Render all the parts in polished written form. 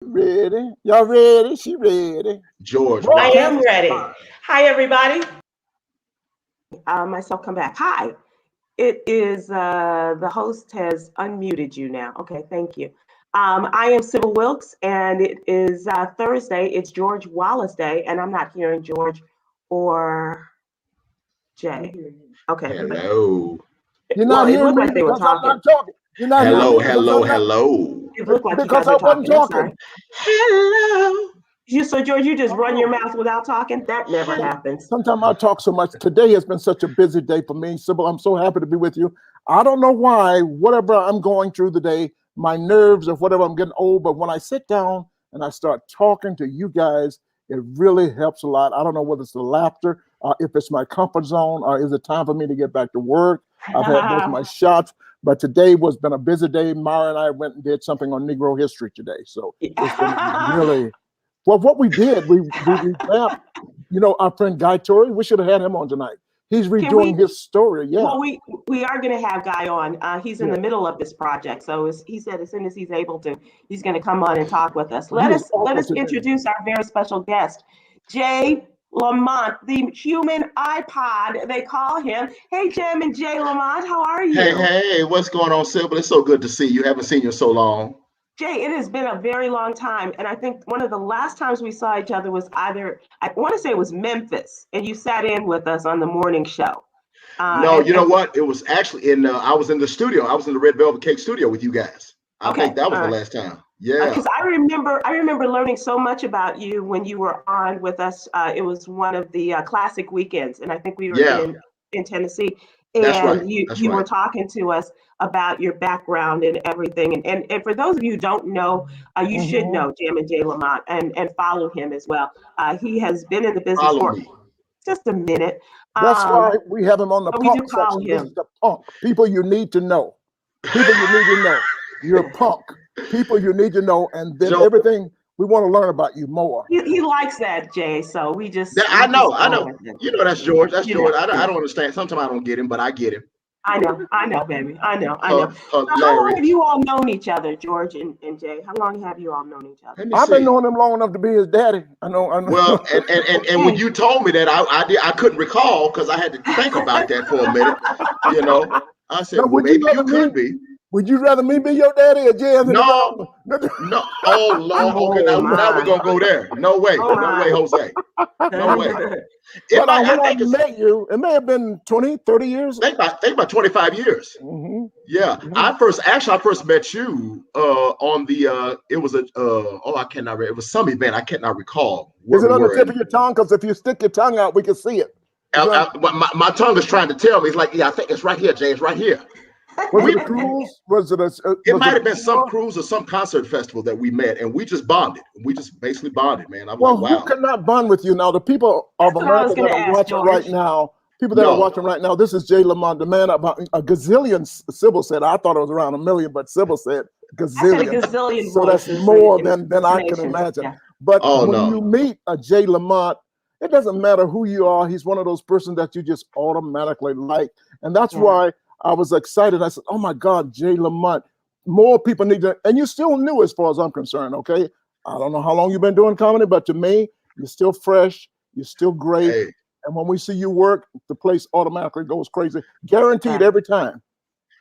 Ready? Y'all ready? She ready. George, I am ready. Hi, everybody. Myself come back. Hi. It is the host has unmuted you now. Okay, thank you. I am Sybil Wilkes, and it is Thursday. It's George Wallace Day, and I'm not hearing George or Jay. Okay. Hello. You're not hearing me like they were because I'm talking. not talking. You're not Hello, hearing me hello. It looked like because you I guys were wasn't talking. Hello. So George, you just run your mouth without talking? That never happens. Sometimes I talk so much. Today has been such a busy day for me, Sybil. I'm so happy to be with you. I don't know why, whatever I'm going through today, my nerves or whatever, I'm getting old, but when I sit down and I start talking to you guys, it really helps a lot. I don't know whether it's the laughter, if it's my comfort zone, or is it time for me to get back to work? I've had both my shots, but today has been a busy day. Mara and I went and did something on Negro history today. So it's been really, well, what we did, we revamped, our friend Guy Torrey. We should have had him on tonight. He's redoing his story. Yeah. Well, we are going to have Guy on. He's in the middle of this project, so he said as soon as he's able to, he's going to come on and talk with us. Let us introduce our very special guest, Jay Lamont, the human iPod, they call him. Hey, Jim and Jay Lamont, how are you? Hey, what's going on, Sybil? It's so good to see you. Haven't seen you in so long. Jay, it has been a very long time, and I think one of the last times we saw each other was I want to say it was Memphis, and you sat in with us on the morning show. No, you know what? It was actually I was in the studio. I was in the Red Velvet Cake studio with you guys. I think that was the last time. Yeah. Because I remember learning so much about you when you were on with us. It was one of the classic weekends, and I think we were in Tennessee. And That's right. You were talking to us about your background and everything. And for those of you who don't know, you should know Jim and Jay Lamont and follow him as well. He has been in the business for just a minute. That's why we have him on the punk section. This is the punk. People you need to know. People you need to know. You're punk. People you need to know. And then everything, we want to learn about you more. He likes that, Jay. So we just. I know. You know, that's George. That's George. I don't understand. Sometimes I don't get him, but I get him. I know, baby. I know. How long have you all known each other, George and Jay? How long have you all known each other? I've been knowing him long enough to be his daddy. I know. Well, and when you told me that, I couldn't recall because I had to think about that for a minute. I said, well, maybe you could be. Would you rather me be your daddy or Jay? No. Oh, Lord. Okay, now we're going to go there. No way. No way, Jose. No way. I met you, it may have been 20, 30 years. Think about 25 years. Mm-hmm. Yeah. Mm-hmm. I first met you on the, it was it was some event. I cannot recall. Is it on the tip of your tongue? Because if you stick your tongue out, we can see it. My tongue is trying to tell me. It's like, I think it's right here, Jay. It's right here. Was it a cruise? It might have been some cruise or some concert festival that we met, and we just bonded. We just basically bonded, man. I'm like, wow. Who cannot bond with you now? The people of America that are watching right now, this is Jay Lamont, the man about a gazillion. Sybil said, I thought it was around a million, but Sybil said gazillion. So that's more than I can imagine. Yeah. But you meet a Jay Lamont, it doesn't matter who you are. He's one of those persons that you just automatically like. And that's why I was excited. I said, oh my God, Jay Lamont, more people need to, and you're still new as far as I'm concerned, okay? I don't know how long you've been doing comedy, but to me, you're still fresh, you're still great. Hey. And when we see you work, the place automatically goes crazy. Guaranteed every time.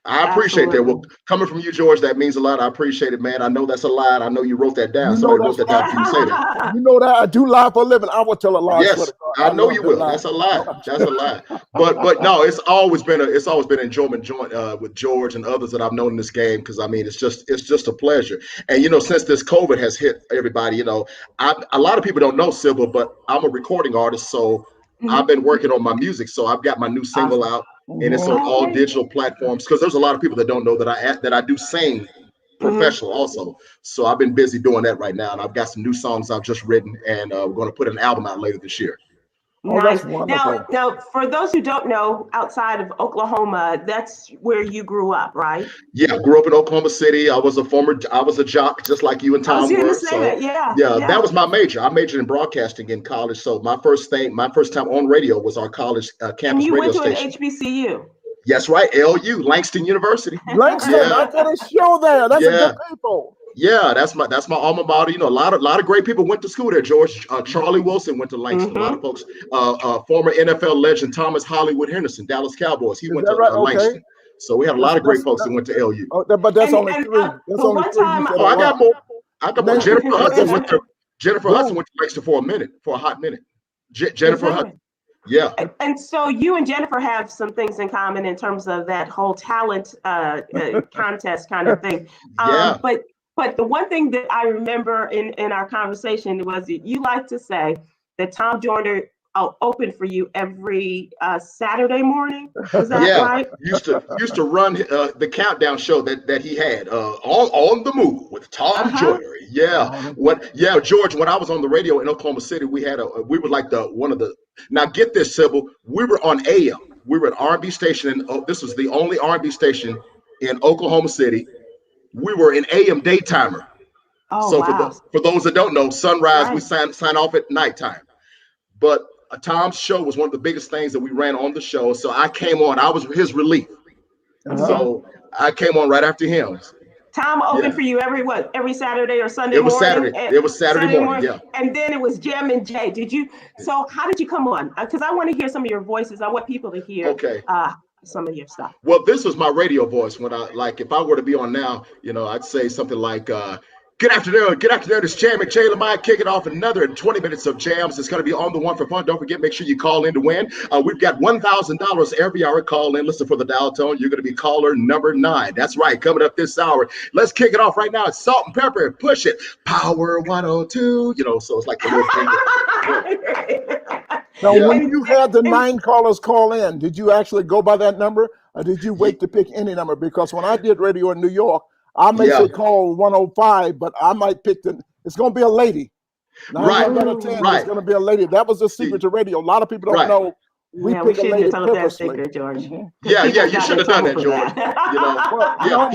I appreciate that. Well, coming from you, George, that means a lot. I appreciate it, man. I know that's a lie. I know you wrote that down. Somebody wrote that down for you to say that. You know that I do lie for a living. I will tell a lie. Yes, I know you will. That's a lie. That's a lie. But no, it's always been enjoyment with George and others that I've known in this game, because I mean it's just a pleasure. And since this COVID has hit everybody, a lot of people don't know Sybil, but I'm a recording artist, so I've been working on my music. So I've got my new single out. And it's on all digital platforms, because there's a lot of people that don't know that I do sing professional also. So I've been busy doing that right now, and I've got some new songs I've just written, and we're going to put an album out later this year. Nice. Now, for those who don't know, outside of Oklahoma, that's where you grew up, right? Yeah, I grew up in Oklahoma City. I was a jock, just like you and Tom were. So that was my major. I majored in broadcasting in college. So my first time on radio was our college campus radio station. And you went to an HBCU. Yes, right. LU, Langston University. Langston, I got a show there. That's a good people. Yeah, that's my alma mater. You know, a lot of great people went to school there. George Charlie Wilson went to Langston. A lot of folks. Former NFL legend Thomas Hollywood Henderson, Dallas Cowboys. He went to Langston. So we had a lot of great folks that went to LU. But that's only three. That's only three. I got more. I got more. Jennifer Hudson went to Langston for a hot minute. Jennifer Hudson. Yeah. And so you and Jennifer have some things in common in terms of that whole talent contest kind of thing. Yeah. But the one thing that I remember in our conversation was that you like to say that Tom Joyner opened for you every Saturday morning. Is that right? used to run the countdown show that he had on the move with Tom Joyner. Yeah. George, when I was on the radio in Oklahoma City, we were like now get this, Sybil, we were on AM. We were an R&B station, and this was the only R&B station in Oklahoma City. We were an AM daytimer. For those that don't know, sunrise, we sign off at nighttime. But Tom's show was one of the biggest things that we ran on the show. So I came on. I was his relief. So I came on right after him. Tom opened for you every Saturday or Sunday morning? It was Saturday morning, yeah. And then it was Jam and Jay. So how did you come on? Because I want to hear some of your voices. I want people to hear some of your stuff. Well, this was my radio voice when if I were to be on now, I'd say something like, good afternoon, this Jam and Jay Lamont kicking off another 20 minutes of jams. It's going to be on the one for fun. Don't forget, make sure you call in to win. We've got $1,000 every hour. Call in, listen for the dial tone. You're going to be caller number 9. That's right, coming up this hour. Let's kick it off right now. It's Salt and Pepper. Push it. Power 102. So it's like the little thing. Now, when you had the 9 callers call in, did you actually go by that number, or did you wait to pick any number? Because when I did radio in New York, I may say call 105, but I might pick it's going to be a lady. 9 out of 10, it's going to be a lady. That was the secret to radio. A lot of people don't know. We pick a lady purposely. George. You should have done that, George.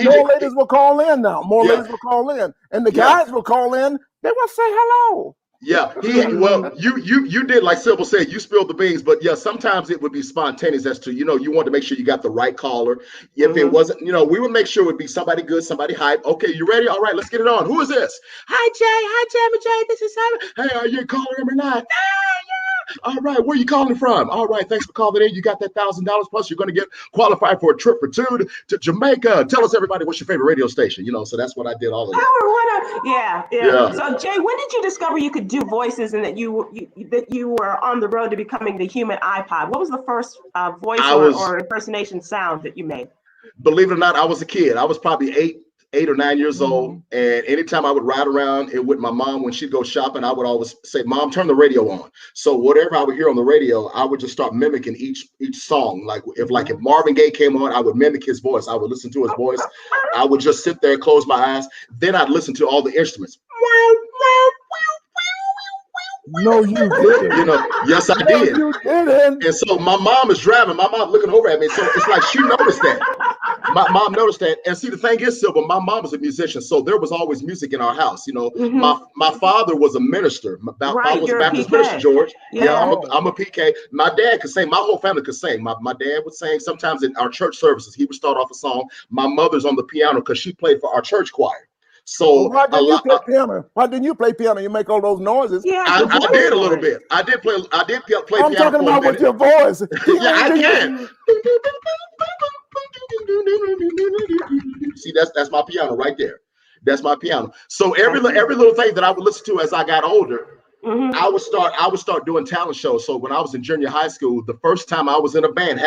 More ladies will call in now. More ladies will call in, and the guys will call in. They will say hello. Yeah, you did, like Sybil said, you spilled the beans, but sometimes it would be spontaneous as to, you want to make sure you got the right caller. If it wasn't, we would make sure it would be somebody good, somebody hype. Okay, you ready? All right, let's get it on. Who is this? Hi, Jay, this is Simon. Hey, are you a caller number 9? Yeah. All right, where are you calling from? All right, thanks for calling in. You got that $1,000 plus. You're going to get qualified for a trip for 2 to Jamaica. Tell us, everybody, what's your favorite radio station? So that's what I did all of that. Yeah. So Jay, when did you discover you could do voices and that you were on the road to becoming the human iPod? What was the first voice or impersonation sound that you made? Believe it or not, I was a kid. I was probably 8 or 9 years old, and anytime I would ride around with my mom when she'd go shopping, I would always say, "Mom, turn the radio on." So whatever I would hear on the radio, I would just start mimicking each song. If Marvin Gaye came on, I would mimic his voice. I would listen to his voice. I would just sit there, close my eyes. Then I'd listen to all the instruments. No, you didn't. Yes, I did. You didn't. And so my mom is driving. My mom looking over at me. So it's like she noticed that. My mom noticed that. And see, the thing is, Sybil, my mom was a musician, so there was always music in our house. My father was a minister. My father was a Baptist minister, George. Yeah, I'm a PK. My dad could sing. My whole family could sing. My dad would sing. Sometimes in our church services, he would start off a song. My mother's on the piano because she played for our church choir. So why didn't you play piano? Why didn't you play piano? You make all those noises. Yeah, I did a little bit. I did play piano. I'm talking about with your voice. I can. See, that's my piano right there. That's my piano. So every little thing that I would listen to as I got older, I would start doing talent shows. So when I was in junior high school, the first time I was in a band,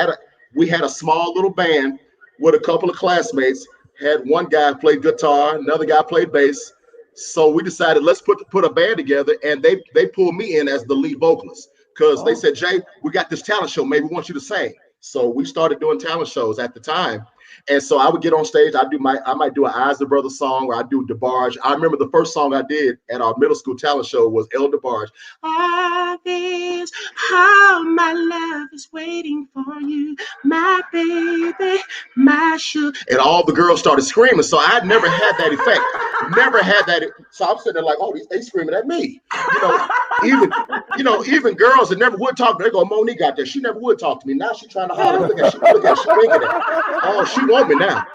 we had a small little band with a couple of classmates. Had one guy play guitar, another guy played bass. So we decided, let's put a band together, and they pulled me in as the lead vocalist because they said, "Jay, we got this talent show. Maybe we want you to sing." So we started doing talent shows at the time. And so I would get on stage. I might do an Eyes the Brother song, or I do DeBarge. I remember the first song I did at our middle school talent show was El DeBarge. "All this, how my love is waiting for you, my baby, my sugar." And all the girls started screaming. So I'd never had that effect. Never had that. So I'm sitting there like, "Oh, they screaming at me." Even girls that never would talk. They go, "Monique got there. She never would talk to me. Now she's trying to holler. Look at she thinking that. Oh, she want me now."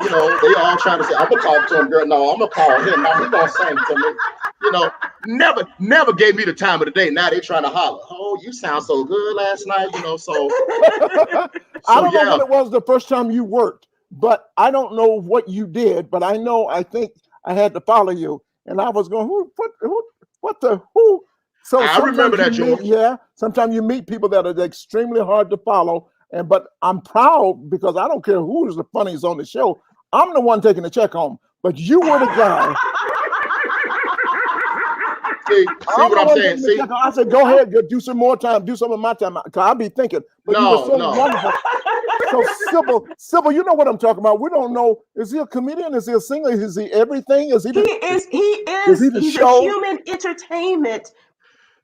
You know, they all trying to say, I'm gonna talk to him, girl. No, I'm gonna call him. No, he gonna sing to me. You know, never gave me the time of the day. Now they trying to holler. Oh, you sound so good last night. You know, so I don't know when it was the first time you worked, but I don't know what you did. But I think I had to follow you, and I was going, who? So I remember that, George. Sometimes you meet people that are extremely hard to follow, but I'm proud because I don't care who's the funniest on the show. I'm the one taking the check home, but you were the guy. See what I'm saying? See? I said, go ahead, do some more time, do some of my time. Cause I'll be thinking, but you were so wonderful. So Sybil, you know what I'm talking about. We don't know. Is he a comedian? Is he a singer? Is he everything? Is he? He is. He's a human entertainment.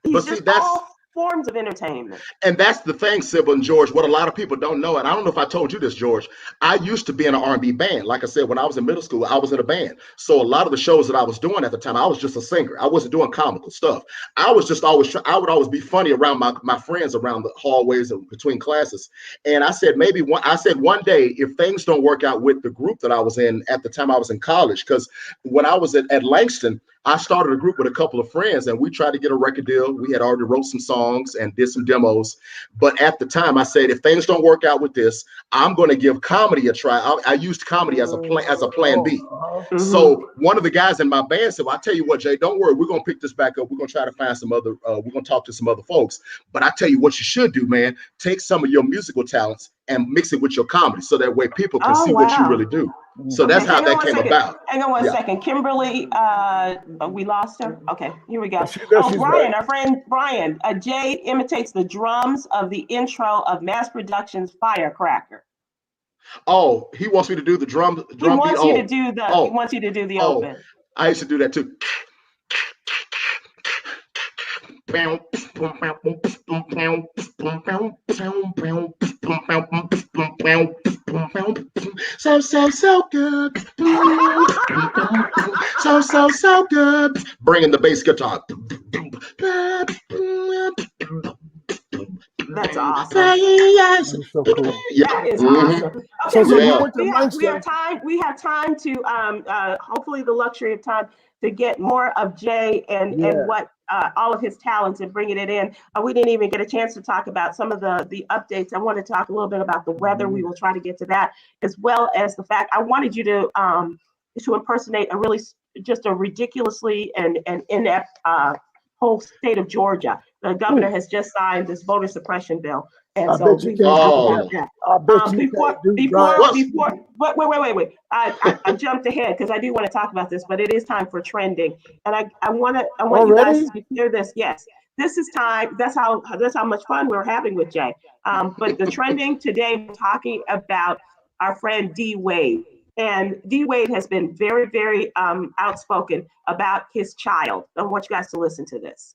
He's just all forms of entertainment. And that's the thing, Sybil and George, what a lot of people don't know, and I don't know if I told you this, George, I used to be in an R&B band. Like I said, when I was in middle school, I was in a band. So a lot of the shows that I was doing at the time, I was just a singer. I wasn't doing comical stuff. I was just always, I would always be funny around my friends around the hallways and between classes. And I said, one day, if things don't work out with the group that I was in at the time I was in college, because when I was at Langston, I started a group with a couple of friends and we tried to get a record deal. We had already wrote some songs and did some demos. But at the time I said, if things don't work out with this, I'm going to give comedy a try. I used comedy as a plan B. Mm-hmm. So one of the guys in my band said, well, I tell you what, Jay, don't worry. We're going to pick this back up. We're going to try to find some other, we're going to talk to some other folks. But I tell you what you should do, man, take some of your musical talents and mix it with your comedy. So that way people can see what you really do. So that's how that came about. Hang on one second. Kimberly, we lost her. Okay, here we go. Brian, our friend Brian, Jay imitates the drums of the intro of Mass Production's Firecracker. Oh, he wants me to do the drum beat. He wants you to do the open. I used to do that too. So good. So good. Bringing the bass guitar. That's awesome. That's so cool. Yeah. That is awesome. Okay, we have time to hopefully the luxury of time to get more of Jay and what all of his talents and bringing it in. We didn't even get a chance to talk about some of the updates. I want to talk a little bit about the weather. We will try to get to that, as well as the fact I wanted you to impersonate a ridiculously and inept whole state of Georgia. The governor has just signed this voter suppression bill. And so we will talk about that. Wait. I jumped ahead because I do want to talk about this, but it is time for trending. And I want you guys to hear this. Yes, this is time. That's how much fun we're having with Jay. But the trending today, we're talking about our friend D. Wade. And D. Wade has been very, very outspoken about his child. I want you guys to listen to this.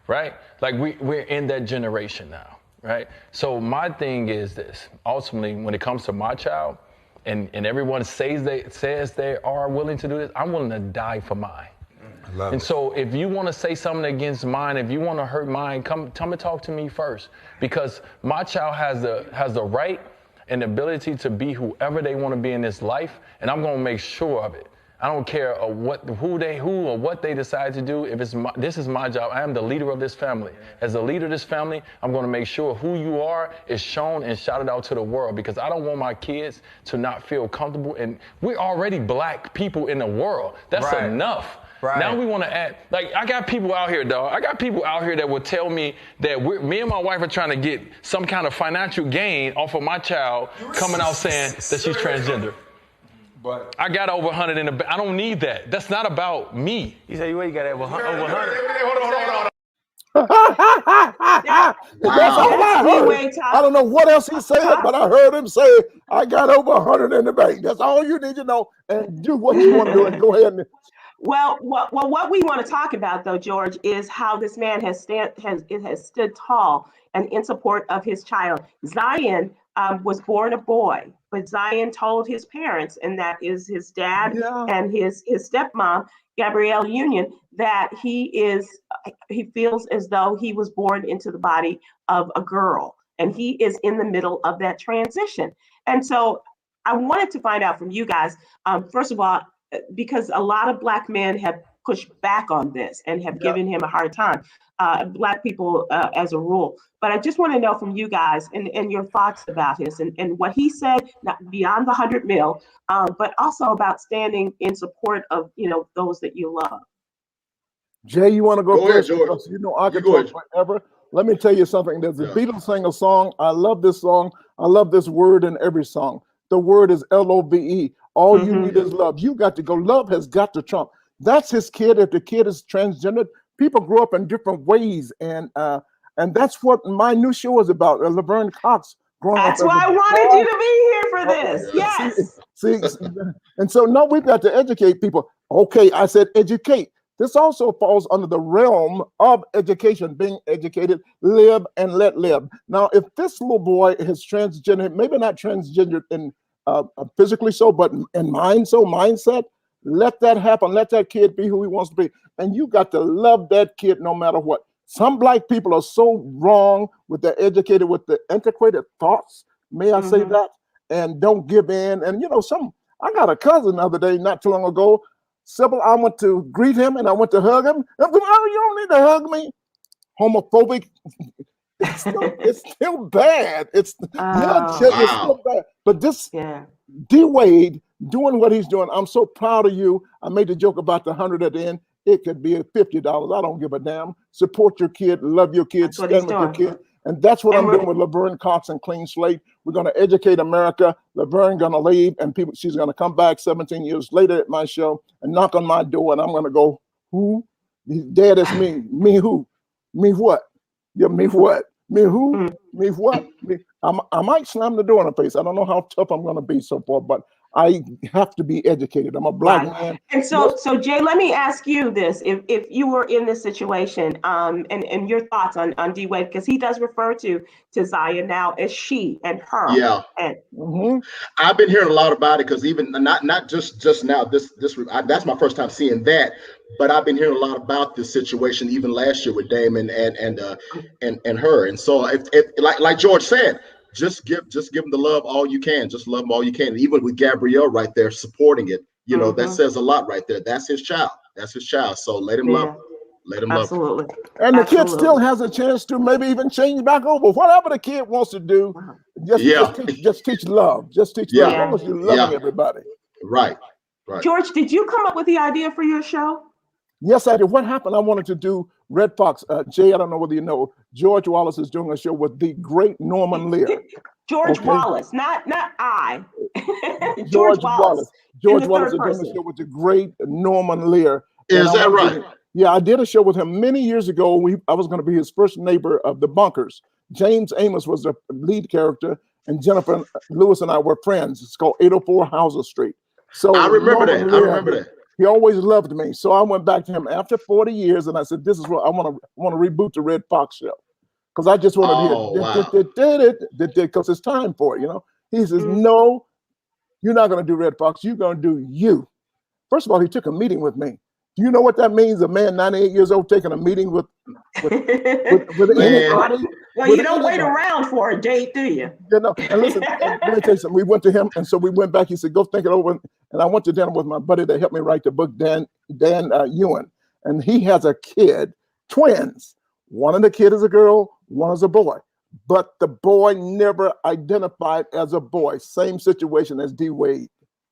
Right? Like we're in that generation now, right? So my thing is this, ultimately, when it comes to my child, and everyone says they are willing to do this, I'm willing to die for mine. And so if you want to say something against mine, if you want to hurt mine, come and talk to me first, because my child has the right and the ability to be whoever they want to be in this life, and I'm going to make sure of it. I don't care who or what they decide to do. If this is my job, I am the leader of this family. As the leader of this family, I'm going to make sure who you are is shown and shouted out to the world, because I don't want my kids to not feel comfortable. And we're already black people in the world. That's enough. Right. Now we want to add, like, I got people out here, dog. I got people out here that will tell me that me and my wife are trying to get some kind of financial gain off of my child coming out saying that she's transgender. But I got over 100 in the bank. I don't need that. That's not about me. You say you got over 100. Hold on. That's all I heard. I don't know what else he said, but I heard him say, I got over 100 in the bank. That's all you need to know, and do what you want to do and go ahead and. Well, what we want to talk about, though, George, is how this man has stood tall and in support of his child. Zion was born a boy, but Zion told his parents, and that is his dad and his stepmom, Gabrielle Union, that he feels as though he was born into the body of a girl, and he is in the middle of that transition. And so I wanted to find out from you guys, first of all, because a lot of Black men have pushed back on this and have given him a hard time, Black people as a rule. But I just want to know from you guys and your thoughts about this and what he said, not beyond the 100 mil, but also about standing in support of, those that you love. Jay, you want to go first? Ahead, George. You know I can talk forever. Let me tell you something. There's the Beatles sang a song. I love this song. I love this word in every song. The word is LOVE. All you need is love. You got to go. Love has got to trump. That's his kid. If the kid is transgender, people grow up in different ways, and that's what my new show is about. Laverne Cox growing That's up. That's why I wanted you to be here for this. Yes. See, and so now we've got to educate people. Okay, I said educate. This also falls under the realm of education, being educated, live and let live. Now, if this little boy is transgender, maybe not transgender in physically so, but in mindset, let that happen. Let that kid be who he wants to be. And you got to love that kid no matter what. Some Black people are so wrong with their educated, with the antiquated thoughts, may I say that, and don't give in. And I got a cousin the other day, not too long ago, Sybil, I went to greet him and I went to hug him. Oh, you don't need to hug me. Homophobic. It's still bad. It's still bad. But this D. Wade doing what he's doing, I'm so proud of you. I made the joke about the 100 at the end. It could be $50. I don't give a damn. Support your kid, love your kid, stand with your kid. And that's what I'm doing with Laverne Cox and Clean Slate. We're going to educate America. Laverne going to leave, and she's going to come back 17 years later at my show and knock on my door, and I'm going to go, who? Dad, it's me. Me who? Me what? Yeah, me what? Me who? Me what? Me. I might slam the door in the face. I don't know how tough I'm going to be so far, but I have to be educated. I'm a Black man. And so Jay, let me ask you this: if you were in this situation, and your thoughts on D. Wade, because he does refer to Zaya now as she and her. Yeah. And I've been hearing a lot about it because even not just now. That's my first time seeing that, but I've been hearing a lot about this situation even last year with Damon and her. And so if like George said. Just give them the love all you can. Just love them all you can. And even with Gabrielle right there supporting it, that says a lot right there. That's his child. So let him love. Let him love. Absolutely. And the kid still has a chance to maybe even change back over. Whatever the kid wants to do, just teach love. Just teach love. As long as you're loving everybody. Right. George, did you come up with the idea for your show? Yes, I did. What happened? I wanted to do Red Fox. Jay, I don't know whether you know, George Wallace is doing a show with the great Norman Lear. George Wallace, not I. George Wallace. George Wallace is doing a show with the great Norman Lear. Is that right? Yeah, I did a show with him many years ago. I was going to be his first neighbor of the Bunkers. James Amos was the lead character, and Jennifer Lewis and I were friends. It's called 804 Hauser Street. So I remember that. He always loved me. So I went back to him after 40 years and I said, this is what I want to reboot the Red Fox show. Because I just wanted to hear because it's time for it, He says, no, you're not going to do Red Fox. You're going to do you. First of all, he took a meeting with me. Do you know what that means? A man 98 years old taking a meeting with anybody? Well, you don't wait around for a date, do you? And listen, let me tell you something. We went to him, and so we went back. He said, go think it over. And I went to dinner with my buddy that helped me write the book, Dan Ewan. And he has a kid, twins. One of the kids is a girl, one is a boy. But the boy never identified as a boy. Same situation as D. Wade.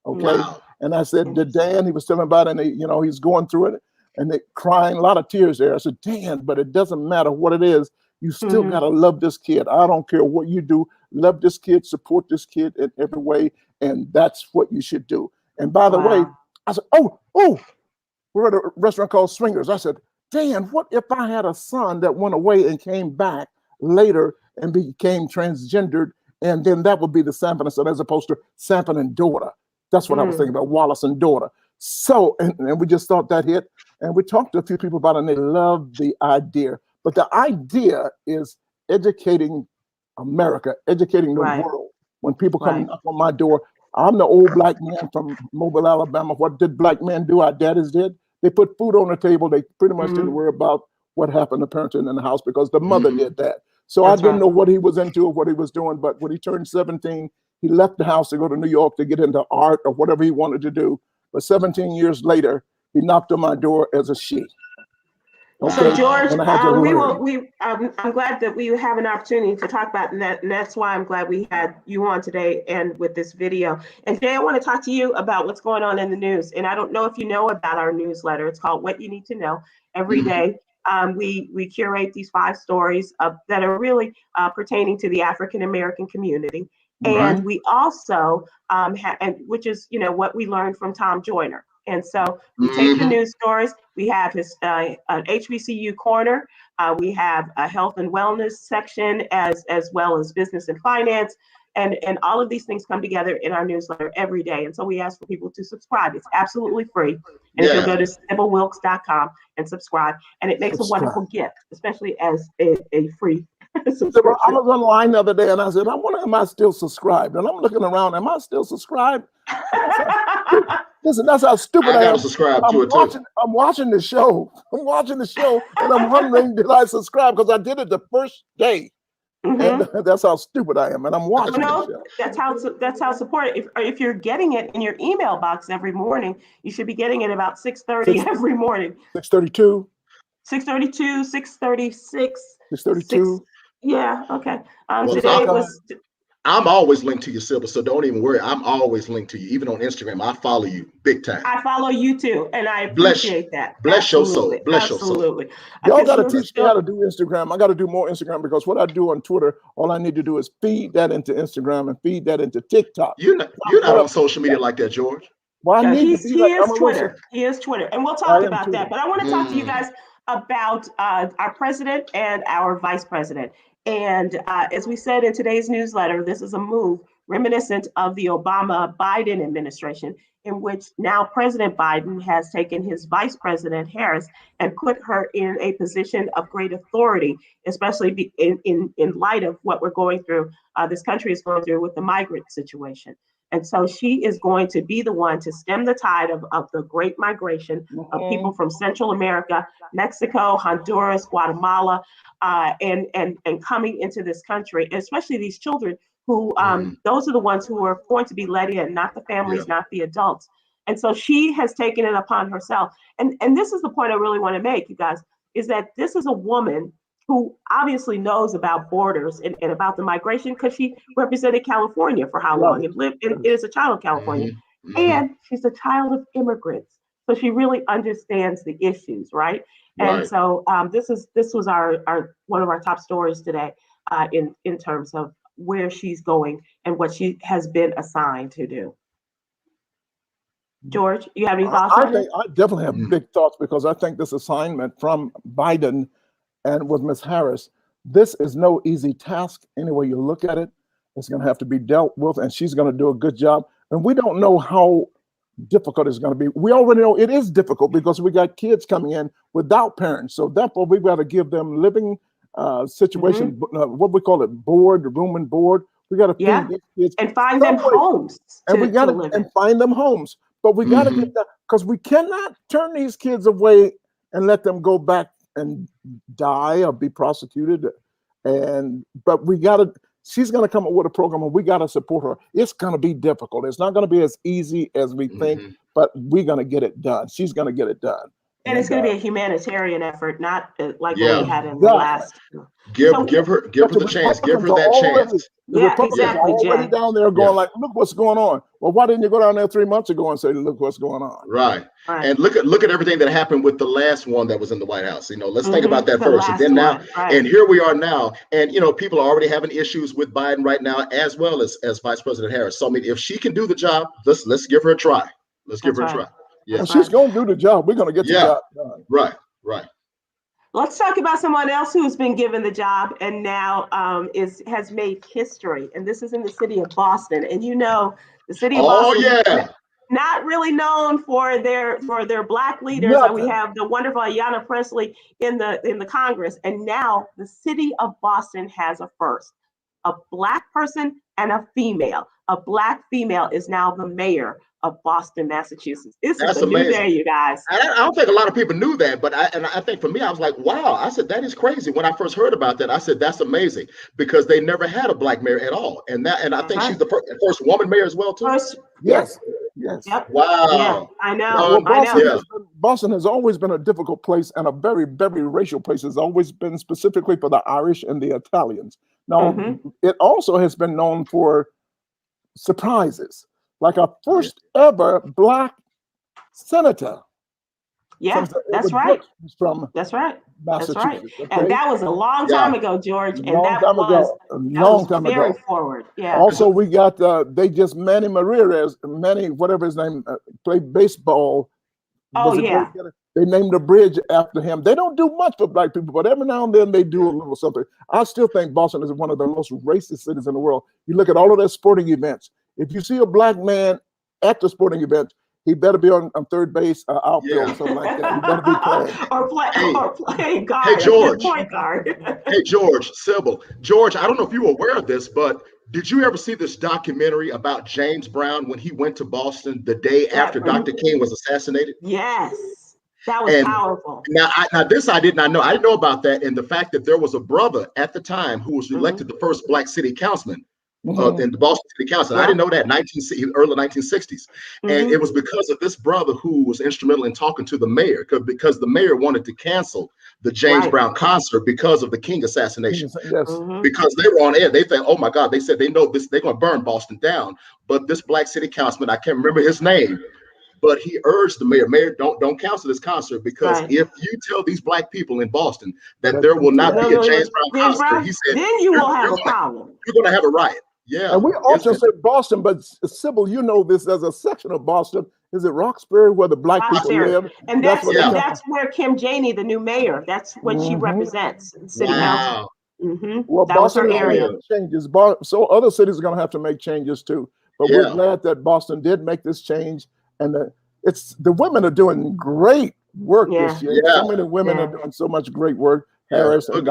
Okay. Wow. And I said to Dan, he was telling about it, and he's going through it, and they crying, a lot of tears there. I said, Dan, but it doesn't matter what it is. You still got to love this kid. I don't care what you do. Love this kid, support this kid in every way. And that's what you should do. And by the way, I said, oh, we're at a restaurant called Swingers. I said, Dan, what if I had a son that went away and came back later and became transgendered? And then that would be the Sanford and son as opposed to Sanford and daughter. That's what I was thinking about, Wallace and daughter. So, and we just thought that hit. And we talked to a few people about it, and they loved the idea. But the idea is educating America, educating the world. When people come knock on my door, I'm the old Black man from Mobile, Alabama. What did Black men do? Our daddies did. They put food on the table. They pretty much didn't worry about what happened to parenting in the house because the mother did that. So I didn't know what he was into or what he was doing. But when he turned 17, He left the house to go to New York to get into art or whatever he wanted to do. But 17 years later, he knocked on my door as a she. Okay. So George, I'm glad that we have an opportunity to talk about that, and that's why I'm glad we had you on today and with this video. And Jay, I want to talk to you about what's going on in the news. And I don't know if you know about our newsletter. It's called What You Need to Know. Every day, we curate these 5 stories that are really pertaining to the African American community. And we also which is what we learned from Tom Joyner. And so we take the news stories. We have his an HBCU corner. We have a health and wellness section as well as business and finance. And all of these things come together in our newsletter every day. And so we ask for people to subscribe. It's absolutely free. And if you'll go to SybilWilkes.com and subscribe, and it makes a wonderful gift, especially as a free subscription. I was online the other day and I said, I wonder, am I still subscribed? And I'm looking around, am I still subscribed? Listen, that's how stupid I am. Subscribe to it too. I'm watching the show. And I'm wondering, did I subscribe? Because I did it the first day. And that's how stupid I am. And I'm watching the show. That's how support. If you're getting it in your email box every morning, you should be getting it about 6:30 every morning. 6:32. 6:32, 6:36. 6:32. Yeah. Okay. Today was. I'm always linked to you, Sybil, so don't even worry. I'm always linked to you, even on Instagram. I follow you big time. I follow you too, and I appreciate that. Bless your soul. Bless your soul. Y'all got to teach me how to do Instagram. I got to do more Instagram because what I do on Twitter, all I need to do is feed that into Instagram and feed that into TikTok. You're not on social media like that, George. Well, he is Twitter. He is Twitter, and we'll talk about that. But I want to talk to you guys about our president and our vice president. And as we said in today's newsletter, this is a move reminiscent of the Obama-Biden administration, in which now President Biden has taken his Vice President Harris and put her in a position of great authority, especially in light of what we're going through, this country is going through with the migrant situation. And so she is going to be the one to stem the tide of the great migration of people from Central America, Mexico, Honduras, Guatemala, and coming into this country, especially these children who, those are the ones who are going to be let in, not the families, not the adults. And so she has taken it upon herself. And this is the point I really want to make, you guys, is that this is a woman who obviously knows about borders and about the migration because she represented California for how long and lived and is a child of California. And she's a child of immigrants. So she really understands the issues, right? And so this was our one of our top stories today in terms of where she's going and what she has been assigned to do. George, you have any thoughts on it? I definitely have big thoughts because I think this assignment from Biden and with Ms. Harris, this is no easy task. Any way you look at it, it's going to have to be dealt with, and she's going to do a good job. And we don't know how difficult it's going to be. We already know it is difficult because we got kids coming in without parents. So therefore, we've got to give them living situation, what we call it, room and board. We got to feed these kids and find them homes. And we got to find them homes. But we got to get that because we cannot turn these kids away and let them go back and die or be prosecuted. But we got to, she's going to come up with a program and we got to support her. It's going to be difficult. It's not going to be as easy as we think, but we're going to get it done. She's going to get it done. And it's going to be a humanitarian effort, not like what we had in the last. Give her the chance. Give her that chance. The Republicans are already down there going like, look what's going on. Well, why didn't you go down there 3 months ago and say, look what's going on? Right. And look at everything that happened with the last one that was in the White House. Let's think about that first. And then now, and here we are now. And people are already having issues with Biden right now, as well as Vice President Harris. So I mean, if she can do the job, let's give her a try. Let's give her a try. Yeah, well, she's going to do the job. We're going to get the job done. Right. Let's talk about someone else who's been given the job and now has made history. And this is in the city of Boston. And the city of Boston is not really known for their Black leaders. And we have the wonderful Ayanna Pressley in the Congress. And now the city of Boston has a first. A Black person and a female. A Black female is now the mayor of Boston, Massachusetts. This That's is a amazing. new day, you guys. I don't think a lot of people knew that, but I think for me, I was like, wow. I said, that is crazy. When I first heard about that, I said, that's amazing, because they never had a black mayor at all. And I think she's the first woman mayor as well, too. Yes. Yep. Wow. Yeah, I know. Boston has always been a difficult place and a very, very racial place. It's always been specifically for the Irish and the Italians. Now, it also has been known for surprises, like our first ever black senator. Yeah, that's right. That's right. Massachusetts. Okay? And that was a long time ago, George. And that was very forward. Yeah. Also, we got Manny Ramirez, whatever his name, played baseball. Oh, yeah. They named a bridge after him. They don't do much for black people, but every now and then they do a little something. I still think Boston is one of the most racist cities in the world. You look at all of their sporting events. If you see a black man at the sporting event, he better be on third base, outfield, or something like that. He better be playing. or playing guard. Hey, George. Point guard. Hey, George, Sybil. George, I don't know if you were aware of this, but did you ever see this documentary about James Brown when he went to Boston the day after Dr. King was assassinated? Yes. That was powerful. Now, this I did not know. I didn't know about that, and the fact that there was a brother at the time who was elected the first black city councilman in the Boston City Council. I didn't know that early 1960s. And it was because of this brother who was instrumental in talking to the mayor, because the mayor wanted to cancel the James Brown concert because of the King assassination. Because they were on air. They said, oh my God, they said they know this, they're going to burn Boston down. But this black city councilman, I can't remember his name, but he urged the mayor, don't cancel this concert, because if you tell these black people in Boston that there will not be a James Brown concert, he said, then you will have a problem. You're going to have a riot. Yeah. And we also said Boston, but Sybil, you know this as a section of Boston. Is it Roxbury, where the black people live? And that's where Kim Janey, the new mayor, that's what she represents. City council. Well, that Boston was her area. Changes. So other cities are going to have to make changes too. But we're glad that Boston did make this change, and the women are doing great work this year. So many women are doing so much great work. Harris and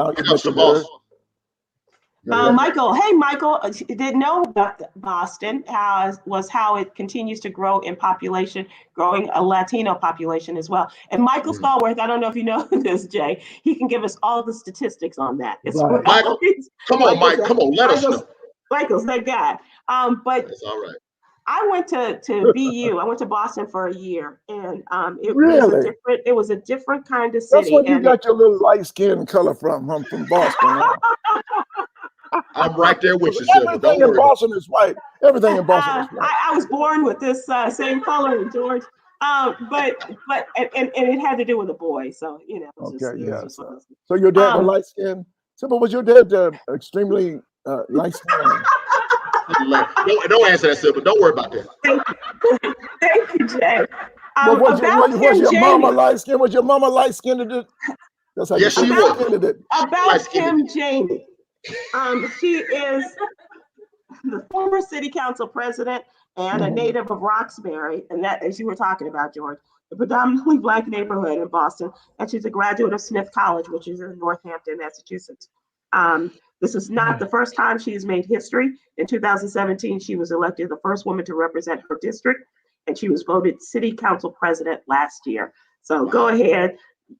Michael, hey Michael, didn't know about Boston, how it continues to grow in population, growing a Latino population as well. And Michael Stallworth, I don't know if you know this, Jay, he can give us all the statistics on that. Michael, come on, Mike, come on, let us know. Michael's that guy. But that's all right. I went to BU. I went to Boston for a year, and it was a different kind of city. That's where you got your little light skin color from. I'm from Boston. I'm right there with you, Everything in Boston is white. Everything in Boston is white. I was born with this same color, George. But it had to do with a boy, so you know. So your dad was light skin. Sybil, was your dad extremely light skin? Don't answer that, Sybil. Don't worry about that. Thank you, Jay. Was your mama light skin? Was your mama light skinned? That's how yes, she was. About Kim Janey. She is the former city council president and a native of Roxbury, and that, as you were talking about, George, the predominantly black neighborhood in Boston, and she's a graduate of Smith College, which is in Northampton, Massachusetts. This is not the first time she's made history. In 2017, she was elected the first woman to represent her district, and she was voted city council president last year. So go ahead,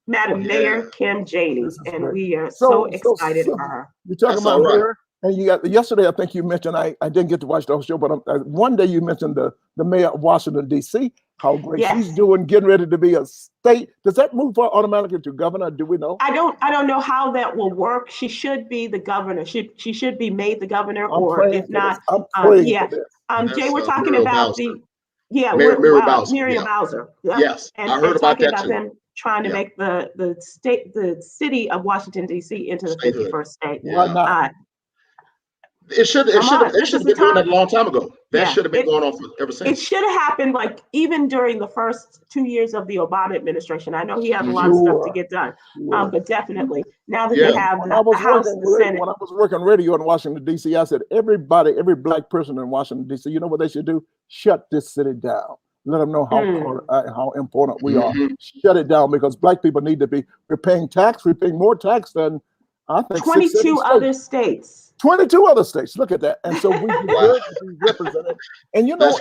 Madam Mayor Kim Janey, and we are so excited for her. You're talking about mayor, and you got yesterday. I think you mentioned I didn't get to watch the whole show, but one day you mentioned the mayor of Washington D.C. How great she's doing, getting ready to be a state. Does that move her automatically to governor? Do we know? I don't know how that will work. She should be the governor. She should be made the governor, or if not, Jay, we're talking about Mary Bowser. Yes, and I heard about that too. Them trying to make the city of Washington D.C. into the 51st state. Why not? It should have been doing that a long time ago. That should have been going on ever since. It should have happened like even during the first 2 years of the Obama administration. I know he had a lot of stuff to get done, but definitely now that they have the House and the Senate. When I was working radio in Washington D.C., I said every black person in Washington D.C., you know what they should do? Shut this city down. Let them know how important we are. Shut it down, because black people need to be. We're paying more tax than I think 22 other states. 22 other states. Look at that. And so we deserve to be represented. And you know,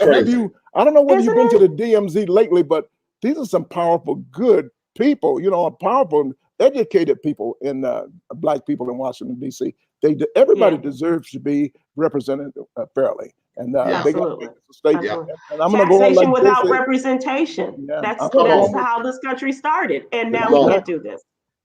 I don't know whether you've been to the DMZ lately, but these are some powerful, good people, you know, powerful, educated people in Black people in Washington, D.C. Everybody deserves to be represented fairly. And they got the state. And I'm going to go on like without representation. That's how this country started. And now we can't do this.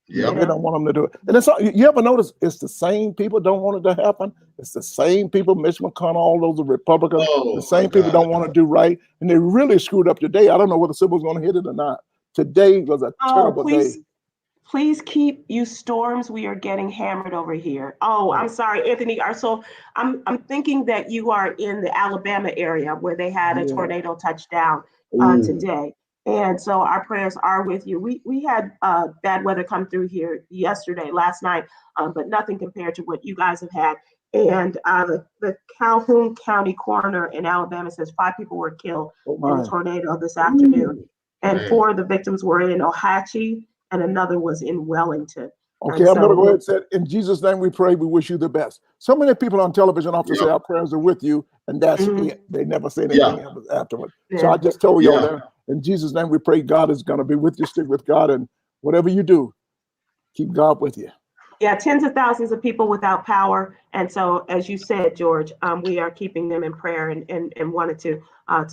Yeah, they don't want them to do it. And it's you ever notice it's the same people don't want it to happen. It's the same people, Mitch McConnell, all those are Republicans. The same people don't want to do right, and they really screwed up today. I don't know whether Sybil's going to hit it or not. Today was a terrible day. Please keep you storms. We are getting hammered over here. Oh, I'm sorry, Anthony. So I'm thinking that you are in the Alabama area where they had a tornado touchdown today. And so our prayers are with you. We had bad weather come through here last night, but nothing compared to what you guys have had. And the Calhoun County coroner in Alabama says 5 people were killed in the tornado this afternoon. And 4 of the victims were in Ohatchee and another was in Wellington. Okay, I'm going to go ahead and say, in Jesus' name we pray, we wish you the best. So many people on television often say our prayers are with you, and that's it. They never say anything afterward. So I just told you all there, in Jesus' name we pray God is going to be with you, stick with God, and whatever you do, keep God with you. Yeah, tens of thousands of people without power. And so, as you said, George, we are keeping them in prayer and wanted to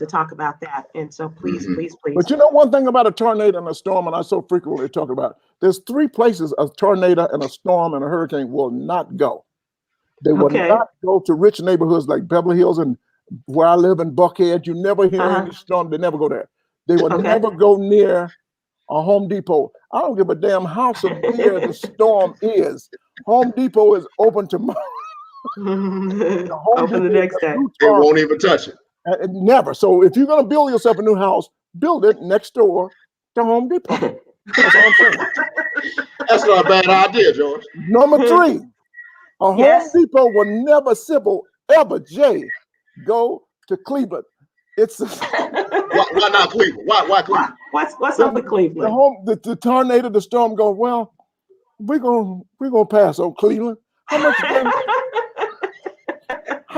talk about that. And so please. But you know one thing about a tornado and a storm, and I so frequently talk about it, there's 3 places a tornado and a storm and a hurricane will not go. They will not go to rich neighborhoods like Beverly Hills and where I live in Buckhead. You never hear any storm. They never go there. They will never go near a Home Depot. I don't give a damn how severe the storm is. Home Depot is open tomorrow. Open the next day. They won't even touch it. Never. So if you're going to build yourself a new house, build it next door to Home Depot. That's all I'm saying. That's not a bad idea, George. Number 3, a Home Depot will never, Sybil, ever, Jay, go to Cleveland. It's why not Cleveland? Why Cleveland? What's up with Cleveland? The tornado, the storm goes, well, we're gonna pass on Cleveland. How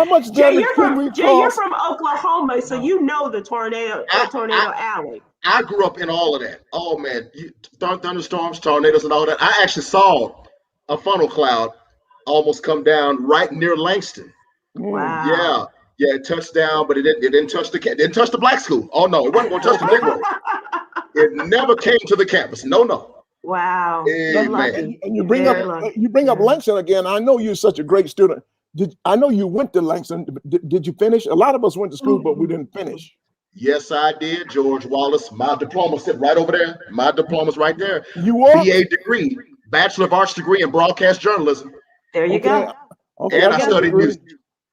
much damage can we cause? Jay, you're from Oklahoma, so you know the tornado alley. I grew up in all of that. Oh man, thunderstorms, tornadoes, and all that. I actually saw a funnel cloud almost come down right near Langston. Wow. Yeah, it touched down, but it didn't touch the black school. Oh no, it wasn't going to touch the Negro. It never came to the campus. No. Wow. Amen. And you bring up Langston again. I know you're such a great student. I know you went to Langston. Did you finish? A lot of us went to school, but we didn't finish. Yes, I did, George Wallace. My diploma sit right over there. My diploma's right there. You are? BA degree, Bachelor of Arts degree in broadcast journalism. There you go. Okay, and I studied music.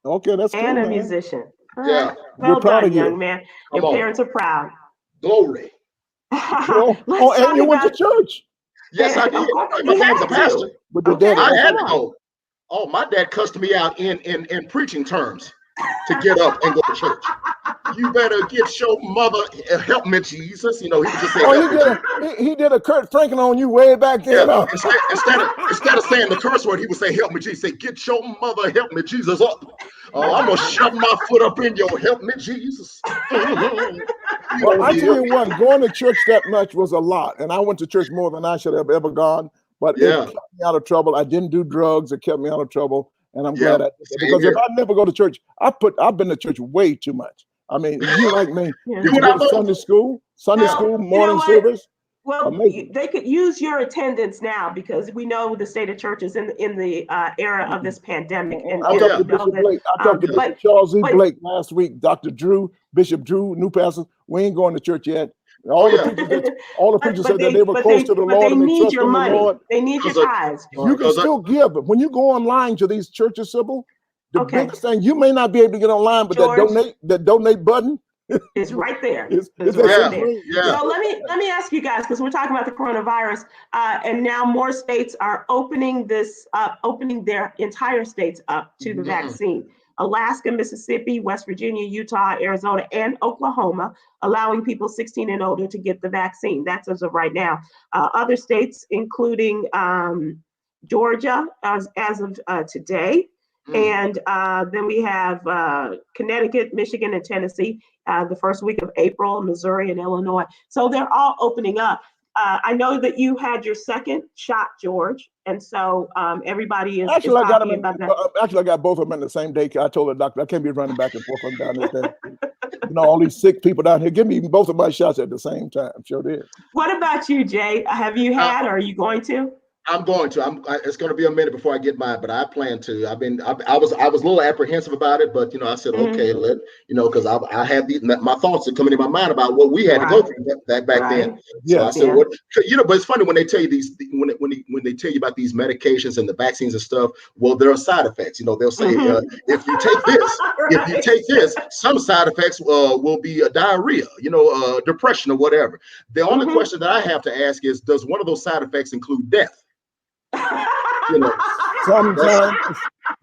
Okay, that's cool, and a man. musician. Yeah. Well done, young man. Your parents are proud. Glory. And you went to church. Yes, I did. My dad's a pastor. I had to go. Oh, my dad cussed me out in preaching terms to get up and go to church. You better get your mother, help me, Jesus. You know, he just said, he did a Kurt Franklin on you way back then. Yeah. Instead of saying the curse word, he would say, help me, Jesus. Say, get your mother, help me, Jesus up. I'm going to shove my foot up in your help me, Jesus. Well, I tell you what, going to church that much was a lot. And I went to church more than I should have ever gone. But it kept me out of trouble. I didn't do drugs. It kept me out of trouble. And I'm glad I did it. Because if I never go to church, I've been to church way too much. I mean, you like me. Did you go to Sunday school, morning service? Well, they could use your attendance now because we know the state of church is in the era of this pandemic. And I talked to Bishop Blake. I talked to Bishop Charles E. Blake last week. Dr. Drew, Bishop Drew, new pastor. We ain't going to church yet. All the preachers said that they were close to the Lord and they trust in the Lord. They need your tithes. You can still give, but when you go online to these churches, Sybil, the biggest thing, you may not be able to get online, but George, that donate button is right there. It's right there. So let me ask you guys, because we're talking about the coronavirus, and now more states are opening their entire states up to the vaccine. Alaska, Mississippi, West Virginia, Utah, Arizona, and Oklahoma, allowing people 16 and older to get the vaccine. That's as of right now. Other states, including Georgia, as of today, And then we have Connecticut, Michigan, and Tennessee the first week of April, Missouri and Illinois. So they're all opening up. I know that you had your second shot, George, and so everybody is actually, I got them about that. Actually, I got both of them in the same day. I told the doctor I can't be running back and forth from down this day. You know, all these sick people down here. Give me both of my shots at the same time. Sure did. What about you, Jay? Have you had, or are you going to? I'm going to. It's going to be a minute before I get mine, but I plan to. I was a little apprehensive about it, but I said, okay, because I had my thoughts are coming in my mind about what we had to go through back then. So I said, but it's funny when they tell you these when they tell you about these medications and the vaccines and stuff. Well, there are side effects. They'll say if you take this, some side effects will be diarrhea, depression or whatever. The only question that I have to ask is, does one of those side effects include death? Sometimes.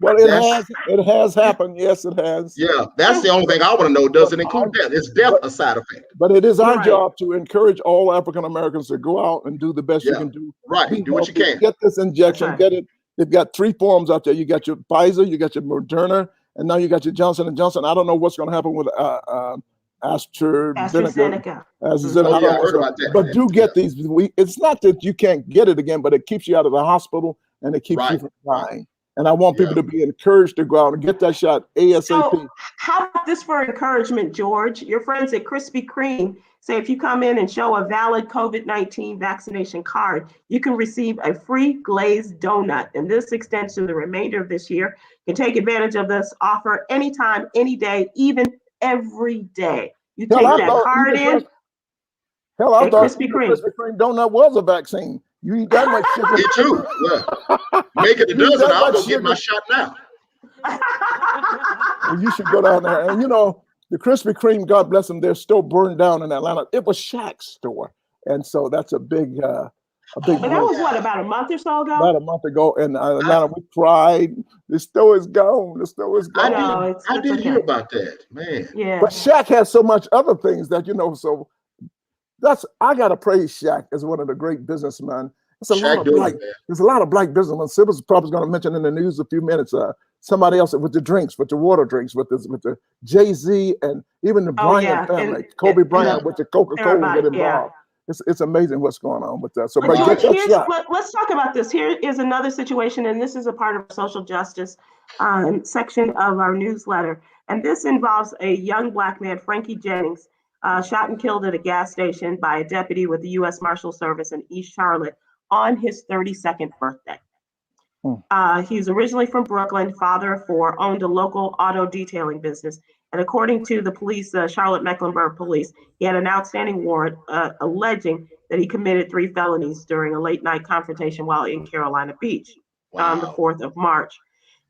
Well, it has happened. Yes, it has. Yeah, that's the only thing I want to know. Does it include death? Is death a side effect? But it is our job to encourage all African Americans to go out and do the best you can do. Right, do what you can. Get this injection. Get it. They've got 3 forms out there. You got your Pfizer, you got your Moderna, and now you got your Johnson & Johnson. I don't know what's going to happen with AstraZeneca. I heard about that. But do get these. It's not that you can't get it again, but it keeps you out of the hospital and it keeps you from dying. And I want people to be encouraged to go out and get that shot ASAP. So how about this for encouragement, George? Your friends at Krispy Kreme say if you come in and show a valid COVID-19 vaccination card, you can receive a free glazed donut. And this extends to the remainder of this year. You can take advantage of this offer anytime, any day, even every day. You take that card in. Hell, I thought Krispy Kreme donut was a vaccine. You eat that much sugar. Me too. Yeah. Make it a dozen. I'll go get my shot now. Well, you should go down there. And the Krispy Kreme, God bless them, they're still burned down in Atlanta. It was Shaq's store. And so that's a big But that was what, about a month or so ago? About a month ago in Atlanta. We cried. The store is gone. The store is gone. I did hear about that, man. Yeah. But Shaq has so much other things that, so I gotta praise Shaq as one of the great businessmen. There's a lot of black businessmen. Sybil's probably going to mention in the news a few minutes. Somebody else with the drinks, with the water drinks, with the Jay-Z and even the Bryant family, Kobe Bryant with the Coca-Cola get involved. It's amazing what's going on with that. So, let's talk about this. Here is another situation, and this is a part of social justice section of our newsletter. And this involves a young black man, Frankie Jennings, shot and killed at a gas station by a deputy with the U.S. Marshal Service in East Charlotte on his 32nd birthday. He's originally from Brooklyn, father of 4, owned a local auto detailing business. And according to the police, Charlotte Mecklenburg police, he had an outstanding warrant alleging that he committed 3 felonies during a late night confrontation while in Carolina Beach on the 4th of March.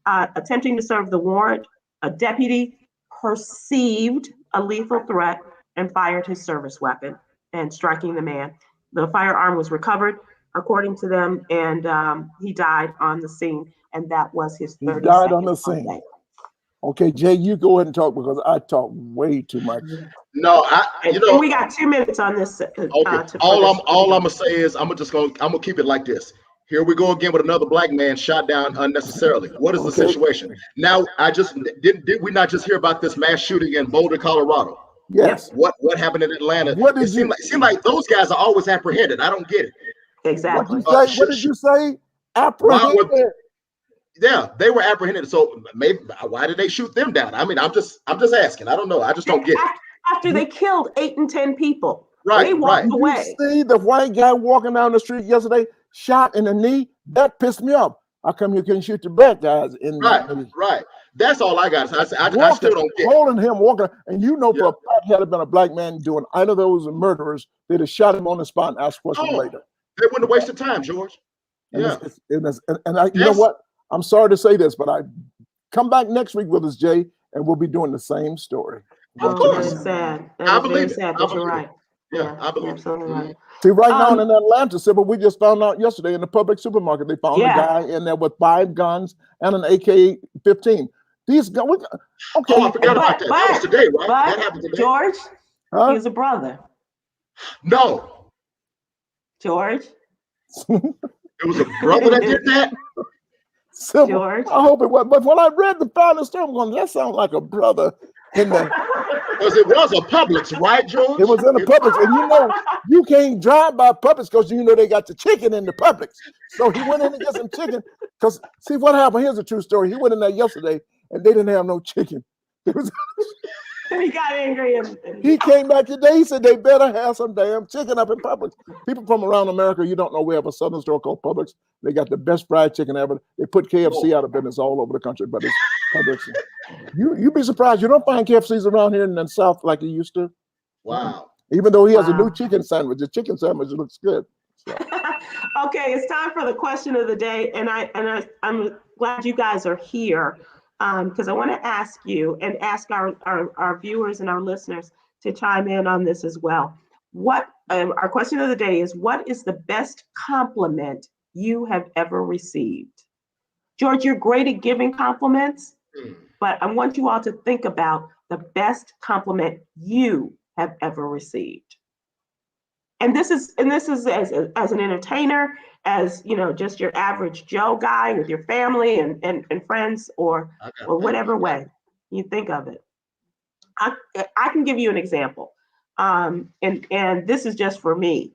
Attempting to serve the warrant, a deputy perceived a lethal threat and fired his service weapon and striking the man. The firearm was recovered, according to them, and he died on the scene, and that was his 32nd. He died on the scene. Birthday. Okay, Jay, you go ahead and talk because I talk way too much. No, and we got 2 minutes on this. Okay. All I'm gonna say is I'm gonna keep it like this. Here we go again with another black man shot down unnecessarily. What is the situation? Now, did we not just hear about this mass shooting in Boulder, Colorado? Yes. What happened in Atlanta? It seemed like those guys are always apprehended. I don't get it. Exactly. What did you say? Apprehended. Yeah, they were apprehended. So maybe why did they shoot them down? I mean, I'm just asking. I don't know. I just don't get it. After they killed 8 and 10 people, they walked away. You see the white guy walking down the street yesterday, shot in the knee. That pissed me off. How come you couldn't shoot the black guys in the Right. That's all I got. I still don't get it. Holding him, walking, and for a fact, had it been a black man doing either of those murderers, they'd have shot him on the spot and asked questions later. They wouldn't have wasted time, George. You know what? I'm sorry to say this, but I come back next week with us, Jay, and we'll be doing the same story. Of course. That's sad. I believe sad, but you're right. Yeah, I believe absolutely right. See, right now in Atlanta, Sybil, we just found out yesterday in the public supermarket, they found a guy in there with 5 guns and an AK-15. These guys, okay. Oh, I forgot about that. That was today, right? That happened today. George, he was a brother. No. George. It was a brother that did that? Sybil, George? I hope it was. But when I read the final story, I'm going, that sounds like a brother in the. Because it was a Publix, right, George? It was in a Publix, and you know, you can't drive by Publix because you know they got the chicken in the Publix. So he went in to get some chicken. Because see what happened? Here's a true story. He went in there yesterday, and they didn't have no chicken. He got angry and he came back today. He said they better have some damn chicken up in Publix. People from around America, you don't know, we have a southern store called Publix. They got the best fried chicken ever. They put KFC out of business all over the country, but it's Publix. You'd be surprised. You don't find KFCs around here in the South like you used to. Wow. Even though he has a new chicken sandwich, the chicken sandwich looks good. So. Okay, it's time for the question of the day, and I'm glad you guys are here. Because I want to ask you and ask our viewers and our listeners to chime in on this as well. What our question of the day is, what is the best compliment you have ever received? George, you're great at giving compliments, but I want you all to think about the best compliment you have ever received. And this is as an entertainer, as you know, just your average Joe guy with your family and friends, or whatever way you think of it. I can give you an example, and this is just for me.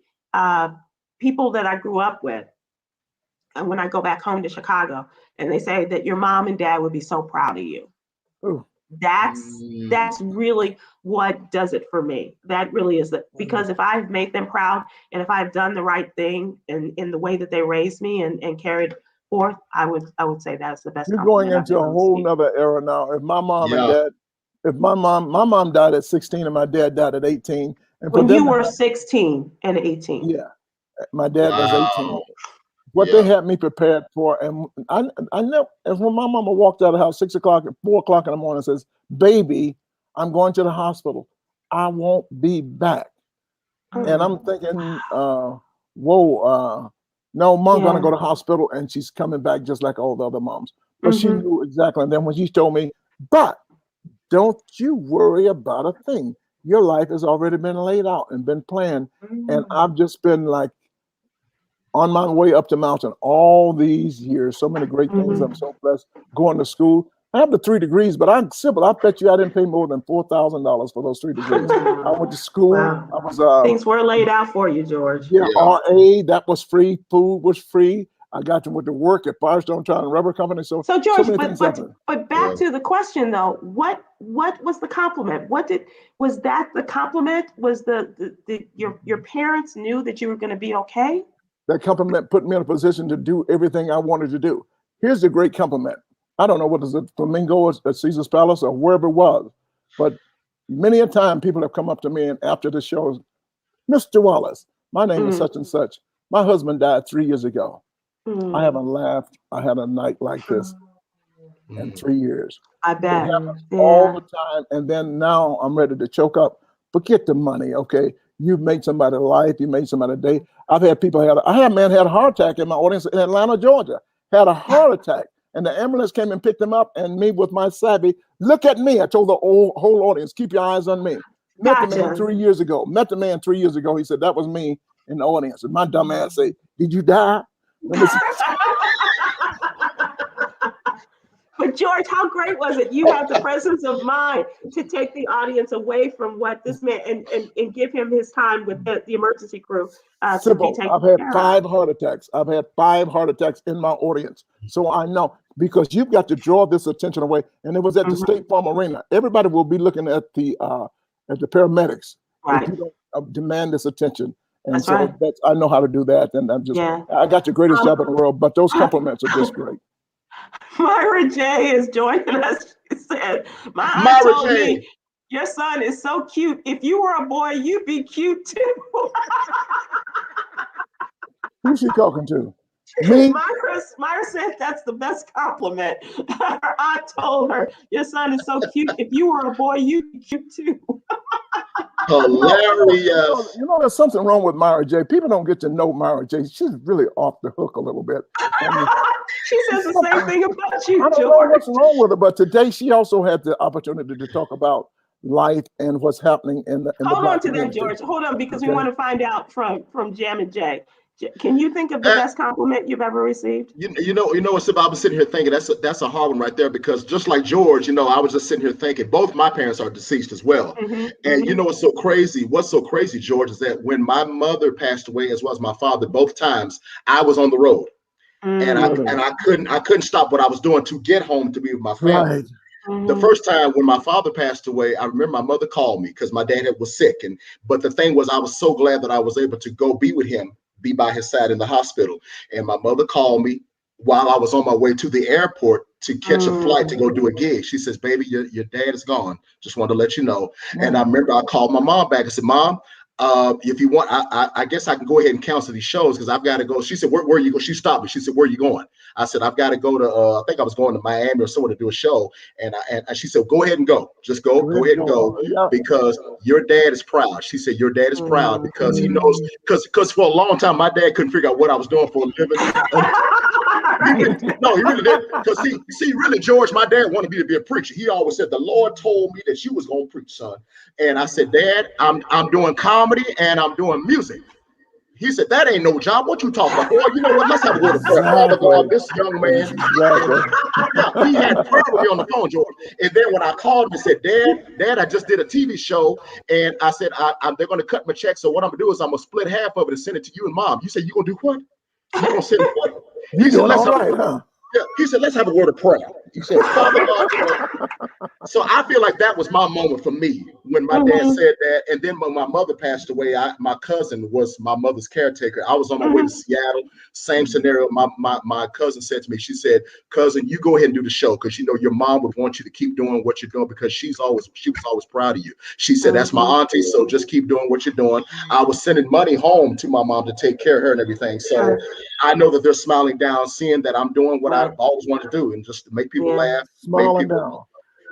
People that I grew up with, and when I go back home to Chicago, and they say that your mom and dad would be so proud of you. Ooh. That's really what does it for me. That really is it. Because if I've made them proud and if I've done the right thing in the way that they raised me and carried forth, I would say that's the best. You're going into a whole nother era now. If my mom and dad, my mom died at 16 and my dad died at 18. And when you were 16 and 18. Yeah, my dad was 18. What they had me prepared for, and I know, and when my mama walked out of the house 6 o'clock, 4 o'clock in the morning, says, "Baby, I'm going to the hospital. I won't be back." And I'm thinking, no, mom's gonna go to the hospital, and she's coming back just like all the other moms. But she knew exactly. And then when she told me, "But don't you worry about a thing. Your life has already been laid out and been planned," and I've just been like, on my way up the mountain all these years, so many great things. I'm so blessed going to school. I have the 3 degrees, but I'm simple. I bet you I didn't pay more than $4,000 for those 3 degrees. I went to school. Wow. I was things were laid out for you, George. Yeah, RA, that was free. Food was free. I got to work at Firestone Trout and Rubber Company. So George, but back to the question though, what was the compliment? Was that the compliment? Was your parents knew that you were going to be okay? That compliment put me in a position to do everything I wanted to do. Here's the great compliment. I don't know what is it, Flamingo at Caesar's Palace or wherever it was, but many a time people have come up to me and after the show, "Mr. Wallace, my name is such and such. My husband died 3 years ago. I haven't laughed. I had a night like this in 3 years." I bet. It happens all the time. And then now I'm ready to choke up. Forget the money, okay? You've made somebody's life. You made somebody's day. I've had people I had a man had a heart attack in my audience in Atlanta, Georgia. Had a heart attack. And the ambulance came and picked him up, and me with my savvy, "Look at me." I told the whole audience, "Keep your eyes on me." Met the man 3 years ago. He said, "That was me in the audience." And my dumb ass say, "Did you die?" But George, how great was it? You had the presence of mind to take the audience away from what this man and give him his time with the emergency crew. Sybil, I've had 5 heart attacks. I've had 5 heart attacks in my audience. So I know, because you've got to draw this attention away. And it was at the State Farm Arena. Everybody will be looking at the paramedics. Right. If you don't demand this attention. And I know how to do that. And I got the greatest job in the world, but those compliments are just great. Myra J is joining us. She said, "My aunt told me your son is so cute. If you were a boy, you'd be cute too." Who's she talking to? Me? Myra said that's the best compliment. Her aunt told her, "Your son is so cute. If you were a boy, you'd be cute too." Hilarious. You know, there's something wrong with Myra J. People don't get to know Myra J. She's really off the hook a little bit. She says the same thing about you, George. I don't know what's wrong with her, but today she also had the opportunity to talk about life and what's happening in the Hold on to that, George. Hold on, because we want to find out from Jam and Jay. Can you think of the best compliment you've ever received? You know what, Sybil, I was sitting here thinking that's a hard one right there, because just like George, I was just sitting here thinking both my parents are deceased as well. And you know what's so crazy? What's so crazy, George, is that when my mother passed away, as well as my father, both times I was on the road. And I couldn't stop what I was doing to get home to be with my family. Right. The first time when my father passed away, I remember my mother called me because my dad was sick. But the thing was, I was so glad that I was able to go be with him, be by his side in the hospital. And my mother called me while I was on my way to the airport to catch a flight to go do a gig. She says, "Baby, your dad is gone. Just wanted to let you know." And I remember I called my mom back and said, "Mom, if you want, I guess I can go ahead and cancel these shows because I've got to go." She said, where are you going? She stopped me. She said, "Where are you going?" I said, "I've got to go to, I think I was going to Miami or somewhere to do a show." And she said, "Go ahead and go. Just go ahead and go because your dad is proud." She said, "Your dad is proud because he knows, because for a long time, my dad couldn't figure out what I was doing for a living." No, he really did. Because see, really, George, my dad wanted me to be a preacher. He always said, "The Lord told me that you was going to preach, son." And I said, "Dad, I'm doing comedy and I'm doing music." He said, "That ain't no job. What you talking about?" "Boy, you know what? Let's have a word of prayer." Father God, this young man, he had prayer with me on the phone, George. And then when I called him and said, Dad, I just did a TV show, and I said, they're going to cut my check. So what I'm going to do is I'm going to split half of it and send it to you and Mom. You said, "You going to do what? You going to send it what?" He said, he said, "Let's have a word of prayer." He said, "Father God," So I feel like that was my moment for me when my dad said that. And then when my mother passed away, my cousin was my mother's caretaker. I was on my way to Seattle. Same scenario. My cousin said to me, she said, "Cousin, you go ahead and do the show because your mom would want you to keep doing what you're doing because she was always proud of you." She said, "That's my auntie, so just keep doing what you're doing." I was sending money home to my mom to take care of her and everything. So I know that they're smiling down, seeing that I'm doing what I've always wanted to do and just to make people laugh. Smiling down.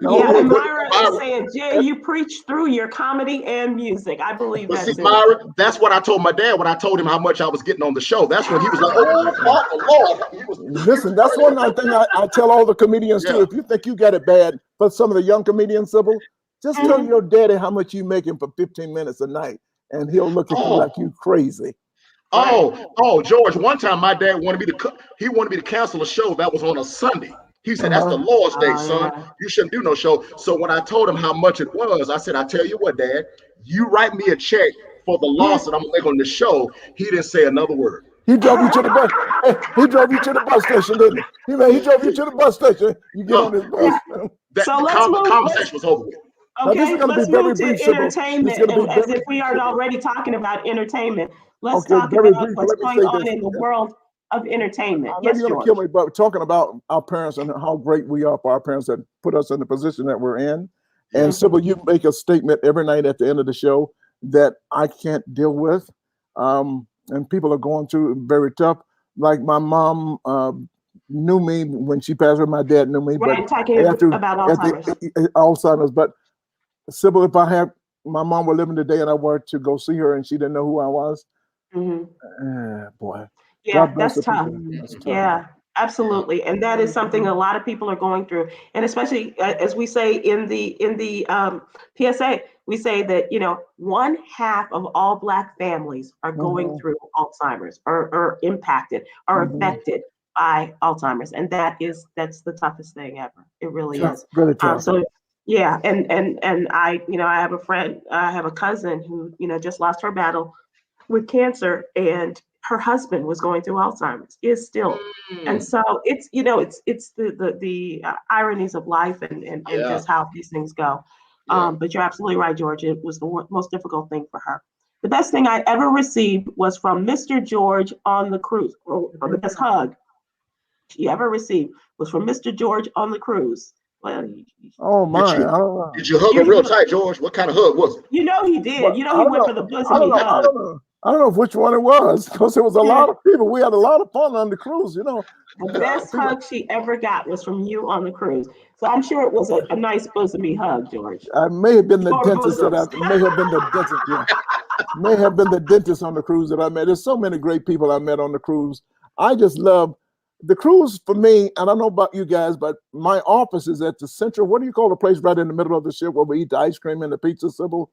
And Myra is saying, "Jay, you preach through your comedy and music." I believe that. See, Myra, that's what I told my dad when I told him how much I was getting on the show. That's when he was like, "Oh, Lord." Listen, that's one thing I tell all the comedians too. If you think you got it bad, but some of the young comedians, Sybil, just tell your daddy how much you making for 15 minutes a night, and he'll look at you like you crazy. Oh, George, one time my dad wanted me to cancel a show that was on a Sunday. He said, "That's the Lord's Day, son. You shouldn't do no show." So when I told him how much it was, I said, "I tell you what, Dad, you write me a check for the loss that I'm gonna make on the show." He didn't say another word. He drove you to the bus. He drove you to the bus station, didn't he? He drove you to the bus station. You get on his bus. The conversation was over with. Okay, let's move to entertainment, as if we aren't already talking about entertainment. Let's talk about what's going on in the world of entertainment. I know you're going to kill me, but talking about our parents and how great we are for our parents that put us in the position that we're in. And Sybil, you make a statement every night at the end of the show that I can't deal with. And people are going through very tough. Like my mom knew me when she passed away. My dad knew me. Right, talking about Alzheimer's. Alzheimer's. But Sybil, if my mom were living today and I were to go see her and she didn't know who I was, boy. Yeah, that's tough. Yeah, absolutely. And that is something a lot of people are going through. And especially as we say in the PSA, we say that, 1/2 of all Black families are going through Alzheimer's or impacted or affected by Alzheimer's. And that's the toughest thing ever. It really is. Really tough. So yeah, and I have a friend, I have a cousin who, just lost her battle with cancer, and her husband was going through Alzheimer's, is still. And so it's, it's the ironies of life and just how these things go. But you're absolutely right, George. It was the most difficult thing for her. The best thing I ever received was from Mr. George on the cruise, or the best hug she ever received was from Mr. George on the cruise. Well, oh my! Did you hug her real tight, George? What kind of hug was it? He did. Well, he went for the bosom hug. I don't know which one it was because it was a lot of people. We had a lot of fun on the cruise, The best hug she ever got was from you on the cruise. So I'm sure it was a nice bosomy hug, George. I may have been the dentist may have been the dentist on the cruise that I met. There's so many great people I met on the cruise. I just love the cruise. For me, I don't know about you guys, but my office is at the central. What do you call the place right in the middle of the ship where we eat the ice cream and the pizza, Sybil?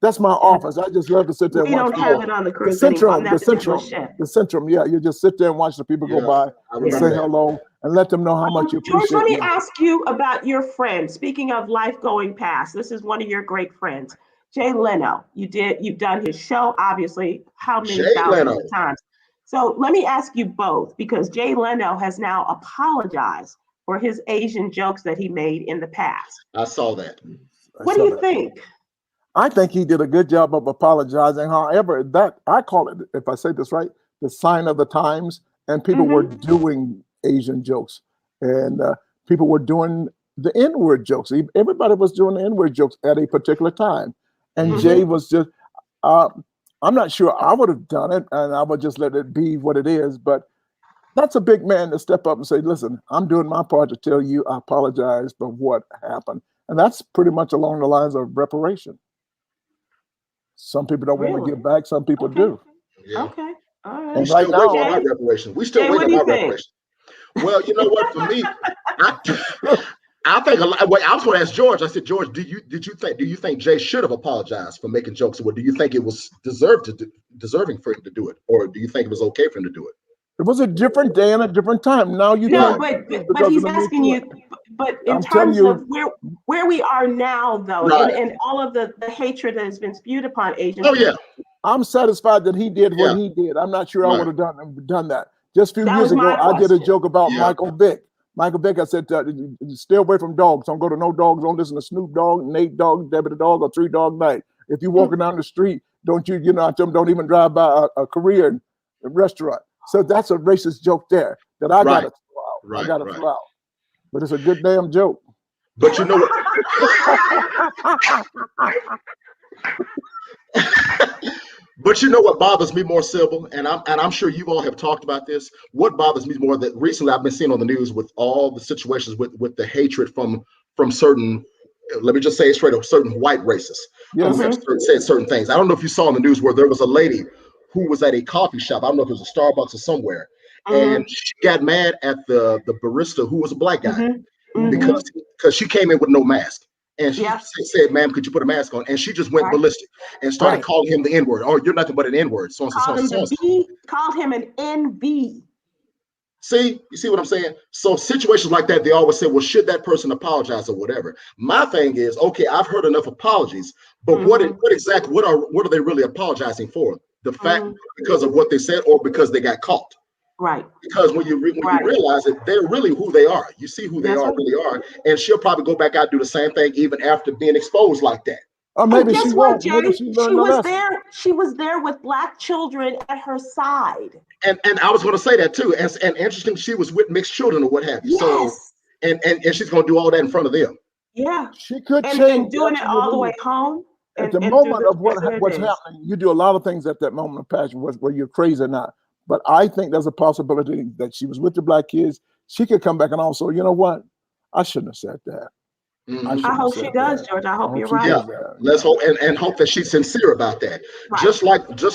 That's my office. I just love to sit there and watch. We don't have it on the cruise anymore. The Centrum. Yeah, you just sit there and watch the people go by and say hello and let them know how much you appreciate. George, let me ask you about your friend. Speaking of life going past, this is one of your great friends, Jay Leno. You've done his show, obviously, how many thousands of times. So let me ask you both, because Jay Leno has now apologized for his Asian jokes that he made in the past. I saw that. What do you think? I think he did a good job of apologizing. However, that I call it, if I say this right, the sign of the times. And people were doing Asian jokes, and people were doing the N-word jokes. Everybody was doing the N-word jokes at a particular time. And Jay was just, I'm not sure I would have done it, and I would just let it be what it is. But that's a big man to step up and say, listen, I'm doing my part to tell you I apologize for what happened. And that's pretty much along the lines of reparation. Some people don't want to give back. Some people do. Yeah. Okay. All right. We still waiting on our reparation. We still waiting on our reparation. Well, you know what? For me, I think a lot. Wait, I was going to ask George. I said, George, do you think Jay should have apologized for making jokes, or do you think it was deserving for him to do it, or do you think it was okay for him to do it? It was a different day and a different time. Now you know, but he's asking you. But in terms of where we are now, though, and all of the hatred that has been spewed upon Asians. Oh yeah, I'm satisfied that he did what he did. I'm not sure I would have done that. Just a few years ago, I did a joke about Michael Vick. Michael Vick, I said, stay away from dogs. Don't go to no dogs. Don't listen to Snoop Dogg, Nate Dogg, Debbie the Dog, or 3 Dog Night. If you're walking down the street, don't don't even drive by a Korean restaurant. So that's a racist joke there that I got to throw out. I got to throw out. But it's a good damn joke. But you know what? But you know what bothers me more, Sybil, and I'm sure you all have talked about this. What bothers me more that recently I've been seeing on the news with all the situations with the hatred from certain, let me just say it straight up, certain white racists who have said certain things. I don't know if you saw in the news where there was a lady who was at a coffee shop. I don't know if it was a Starbucks or somewhere, and she got mad at the barista who was a black guy because she came in with no mask. And she said, ma'am, could you put a mask on? And she just went ballistic and started calling him the N-word. Oh, you're nothing but an N-word. So called him an NB. See, you see what I'm saying? So situations like that, they always say, well, should that person apologize or whatever? My thing is, okay, I've heard enough apologies, but what are they really apologizing for? The fact because of what they said or because they got caught? Right. Because when you realize that they're really who they are, you see who they really are, and she'll probably go back out and do the same thing even after being exposed like that. Or maybe she won't. Maybe she was there. She was there with black children at her side. And I was going to say that too. And interesting, she was with mixed children or what have you. Yes. So and she's going to do all that in front of them. Yeah. She could change. And doing it all the way home. At the moment of what's happening, you do a lot of things at that moment of passion, whether you're crazy or not. But I think there's a possibility that she was with the black kids. She could come back and also, you know what? I shouldn't have said that. I hope she does, George. I hope you're right. Yeah, let's hope and hope that she's sincere about that. Right. Just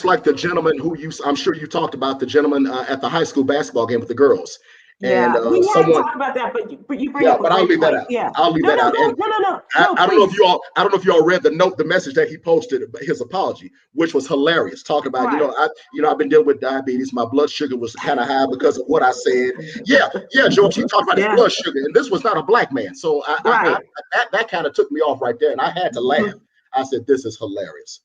like the gentleman who I'm sure you talked about, the gentleman at the high school basketball game with the girls. Yeah, and we haven't talked about that, but you bring up. But I'll leave that out. Yeah, I'll leave that out. No. I don't know if you all read the message that he posted, his apology, which was hilarious. Talking about I've been dealing with diabetes. My blood sugar was kind of high because of what I said. Yeah, George, he talked about his blood sugar, and this was not a black man, so that kind of took me off right there, and I had to laugh. I said, "This is hilarious,"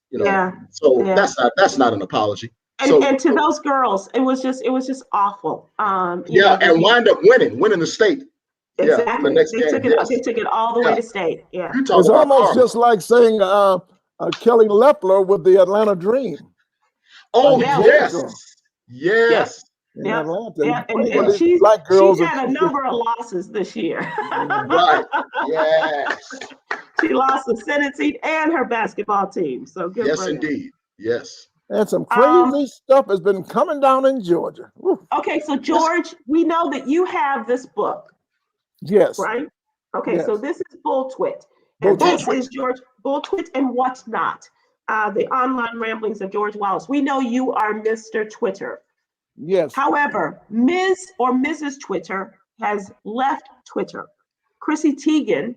So that's not an apology. And to those girls, it was just awful. And wind up winning the state. Exactly. The next they took it all the way to state. Yeah. It's almost just like saying Kelly Loeffler with the Atlanta Dream. Oh yes. Yeah. And she's had a number of losses this year. Right. Yes. She lost the Senate seat and her basketball team. So good. Yes, indeed. Yes. And some crazy stuff has been coming down in Georgia. Woo. Okay, so George, we know that you have this book. Yes. Right? Okay, so this is Bull Twit. And this is George, Bull Twit and What's Not, the online ramblings of George Wallace. We know you are Mr. Twitter. Yes. However, Ms. or Mrs. Twitter has left Twitter. Chrissy Teigen,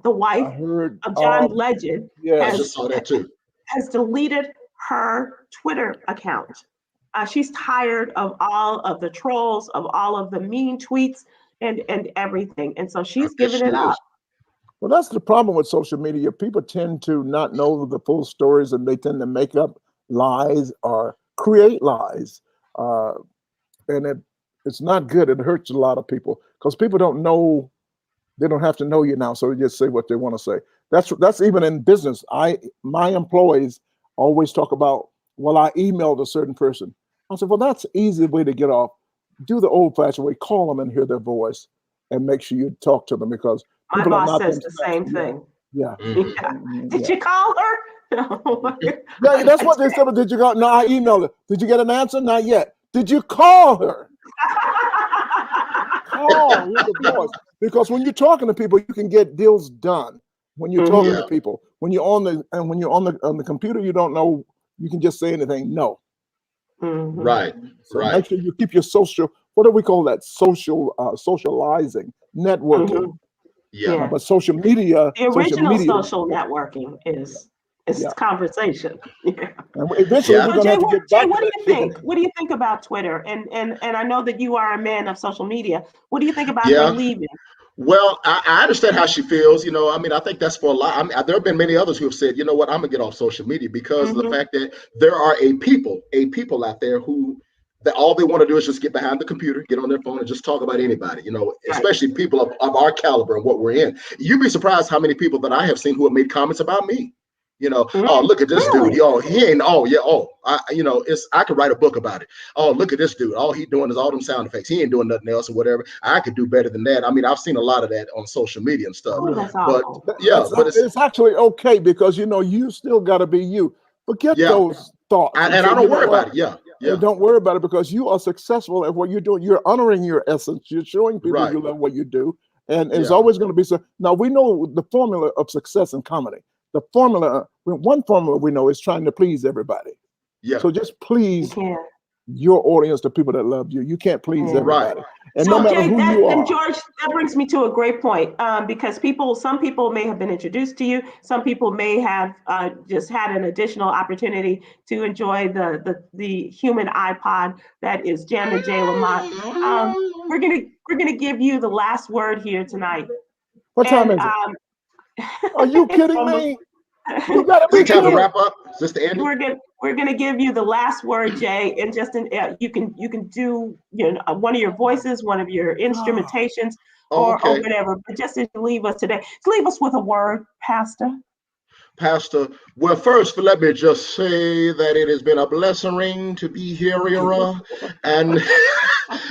the wife of John Legend, I just saw that too. has deleted her Twitter account. She's tired of all of the trolls, of all of the mean tweets and everything. And so she's given it up. Well, that's the problem with social media. People tend to not know the full stories, and they tend to make up lies or create lies. And it's not good. It hurts a lot of people because people don't know. They don't have to know you now, so they just say what they want to say. That's even in business. My employees always talk about, well, I emailed a certain person. I said, well, that's an easy way to get off. Do the old-fashioned way. Call them and hear their voice, and make sure you talk to them because my boss says the same thing. Yeah. Did you call her? Yeah, that's what they said. But did you call? No, I emailed her. Did you get an answer? Not yet. Did you call her? Call with the voice. Because when you're talking to people, you can get deals done. When you're talking to people, when you're on the computer, you don't know. You can just say anything. No. Right. So make sure you keep your social. What do we call that? Socializing, networking. Yeah. But social media. The original social networking is conversation. Yeah. And eventually we're gonna have to get back. Jay, what do you think? What do you think about Twitter? And I know that you are a man of social media. What do you think about her leaving? Well, I understand how she feels. You know, I mean, I think that's for a lot. I mean, there have been many others who have said, you know what, I'm gonna get off social media because of the fact that there are a people out there who that all they want to do is just get behind the computer, get on their phone, and just talk about anybody. You know, especially people of our caliber and what we're in. You'd be surprised how many people that I have seen who have made comments about me. You know, oh, look at this dude. Yo, he ain't. I could write a book about it. Oh, look at this dude. All he doing is all them sound effects. He ain't doing nothing else or whatever. I could do better than that. I mean, I've seen a lot of that on social media and stuff. But it's actually okay because you still got to be you. Forget those thoughts. And I don't worry about it. Yeah. Don't worry about it because you are successful at what you're doing. You're honoring your essence. You're showing people you love what you do, and it's always going to be so. Now we know the formula of success in comedy. The one formula we know is trying to please everybody. Yeah. So just please your audience, the people that love you. You can't please everybody. And so no matter who you are. And George, that brings me to a great point because some people may have been introduced to you. Some people may have just had an additional opportunity to enjoy the human iPod that is Jammin' Jay Lamont. We're gonna give you the last word here tonight. What time is it? Are you kidding me? You gotta be time to wrap up. Is this the end? We're gonna give you the last word, Jay, and just you can do one of your voices, one of your instrumentations, or whatever. But just to leave us today, leave us with a word, Pastor. Well, first, let me just say that it has been a blessing to be here, and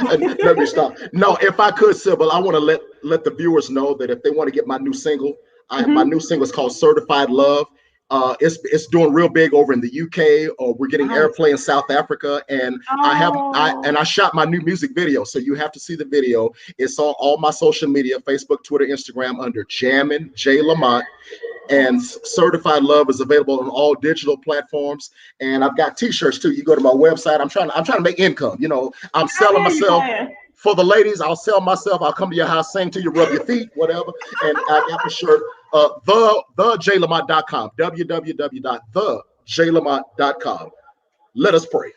let me stop. No, if I could, Sybil, I want to let the viewers know that if they want to get my new single, my new single is called Certified Love. It's doing real big over in the UK, or we're getting airplay in South Africa, and I shot my new music video, so you have to see the video. It's on all my social media, Facebook, Twitter, Instagram, under Jammin' Jay Lamont. And Certified Love is available on all digital platforms. And I've got t-shirts too. You go to my website. I'm trying to make income. I'm selling myself. For the ladies, I'll sell myself. I'll come to your house, sing to you, rub your feet, whatever. And I got the shirt, thejaylamont.com, www.thejaylamont.com. Let us pray.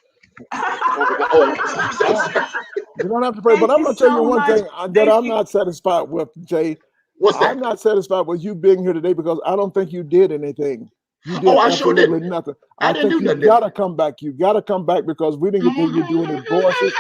You don't have to pray, but I'm going to tell you one thing that I'm not satisfied with, Jay. What's that? I'm not satisfied with you being here today because I don't think you did anything. You did I sure didn't. Nothing. I think you got to come back. You got to come back because we didn't get you doing any voices.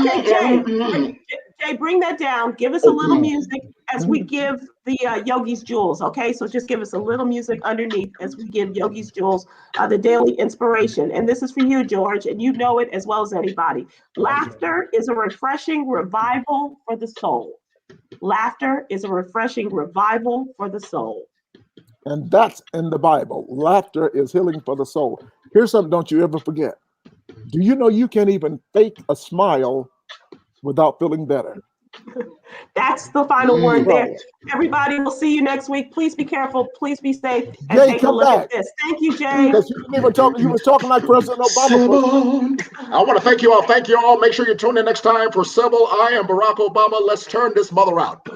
Okay, Jay, bring that down. Give us a little music as we give the Yogi's Jewels, okay? So just give us a little music underneath as we give Yogi's Jewels the daily inspiration. And this is for you, George, and you know it as well as anybody. Laughter is a refreshing revival for the soul. Laughter is a refreshing revival for the soul. And that's in the Bible. Laughter is healing for the soul. Here's something don't you ever forget. Do you know you can't even fake a smile without feeling better? That's the final word there. Everybody, we'll see you next week. Please be careful. Please be safe. And Jay, take a look at this. Thank you, Jay. Because you didn't even talk. You was talking like President Obama. I want to thank you all. Thank you all. Make sure you tune in next time for Sybil. I am Barack Obama. Let's turn this mother out.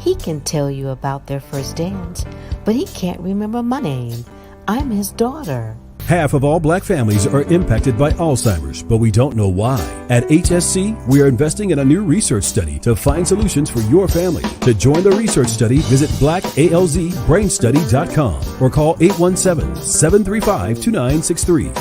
He can tell you about their first dance, but he can't remember my name. I'm his daughter. Half of all black families are impacted by Alzheimer's, but we don't know why. At HSC, we are investing in a new research study to find solutions for your family. To join the research study, visit blackalzbrainstudy.com or call 817-735-2963.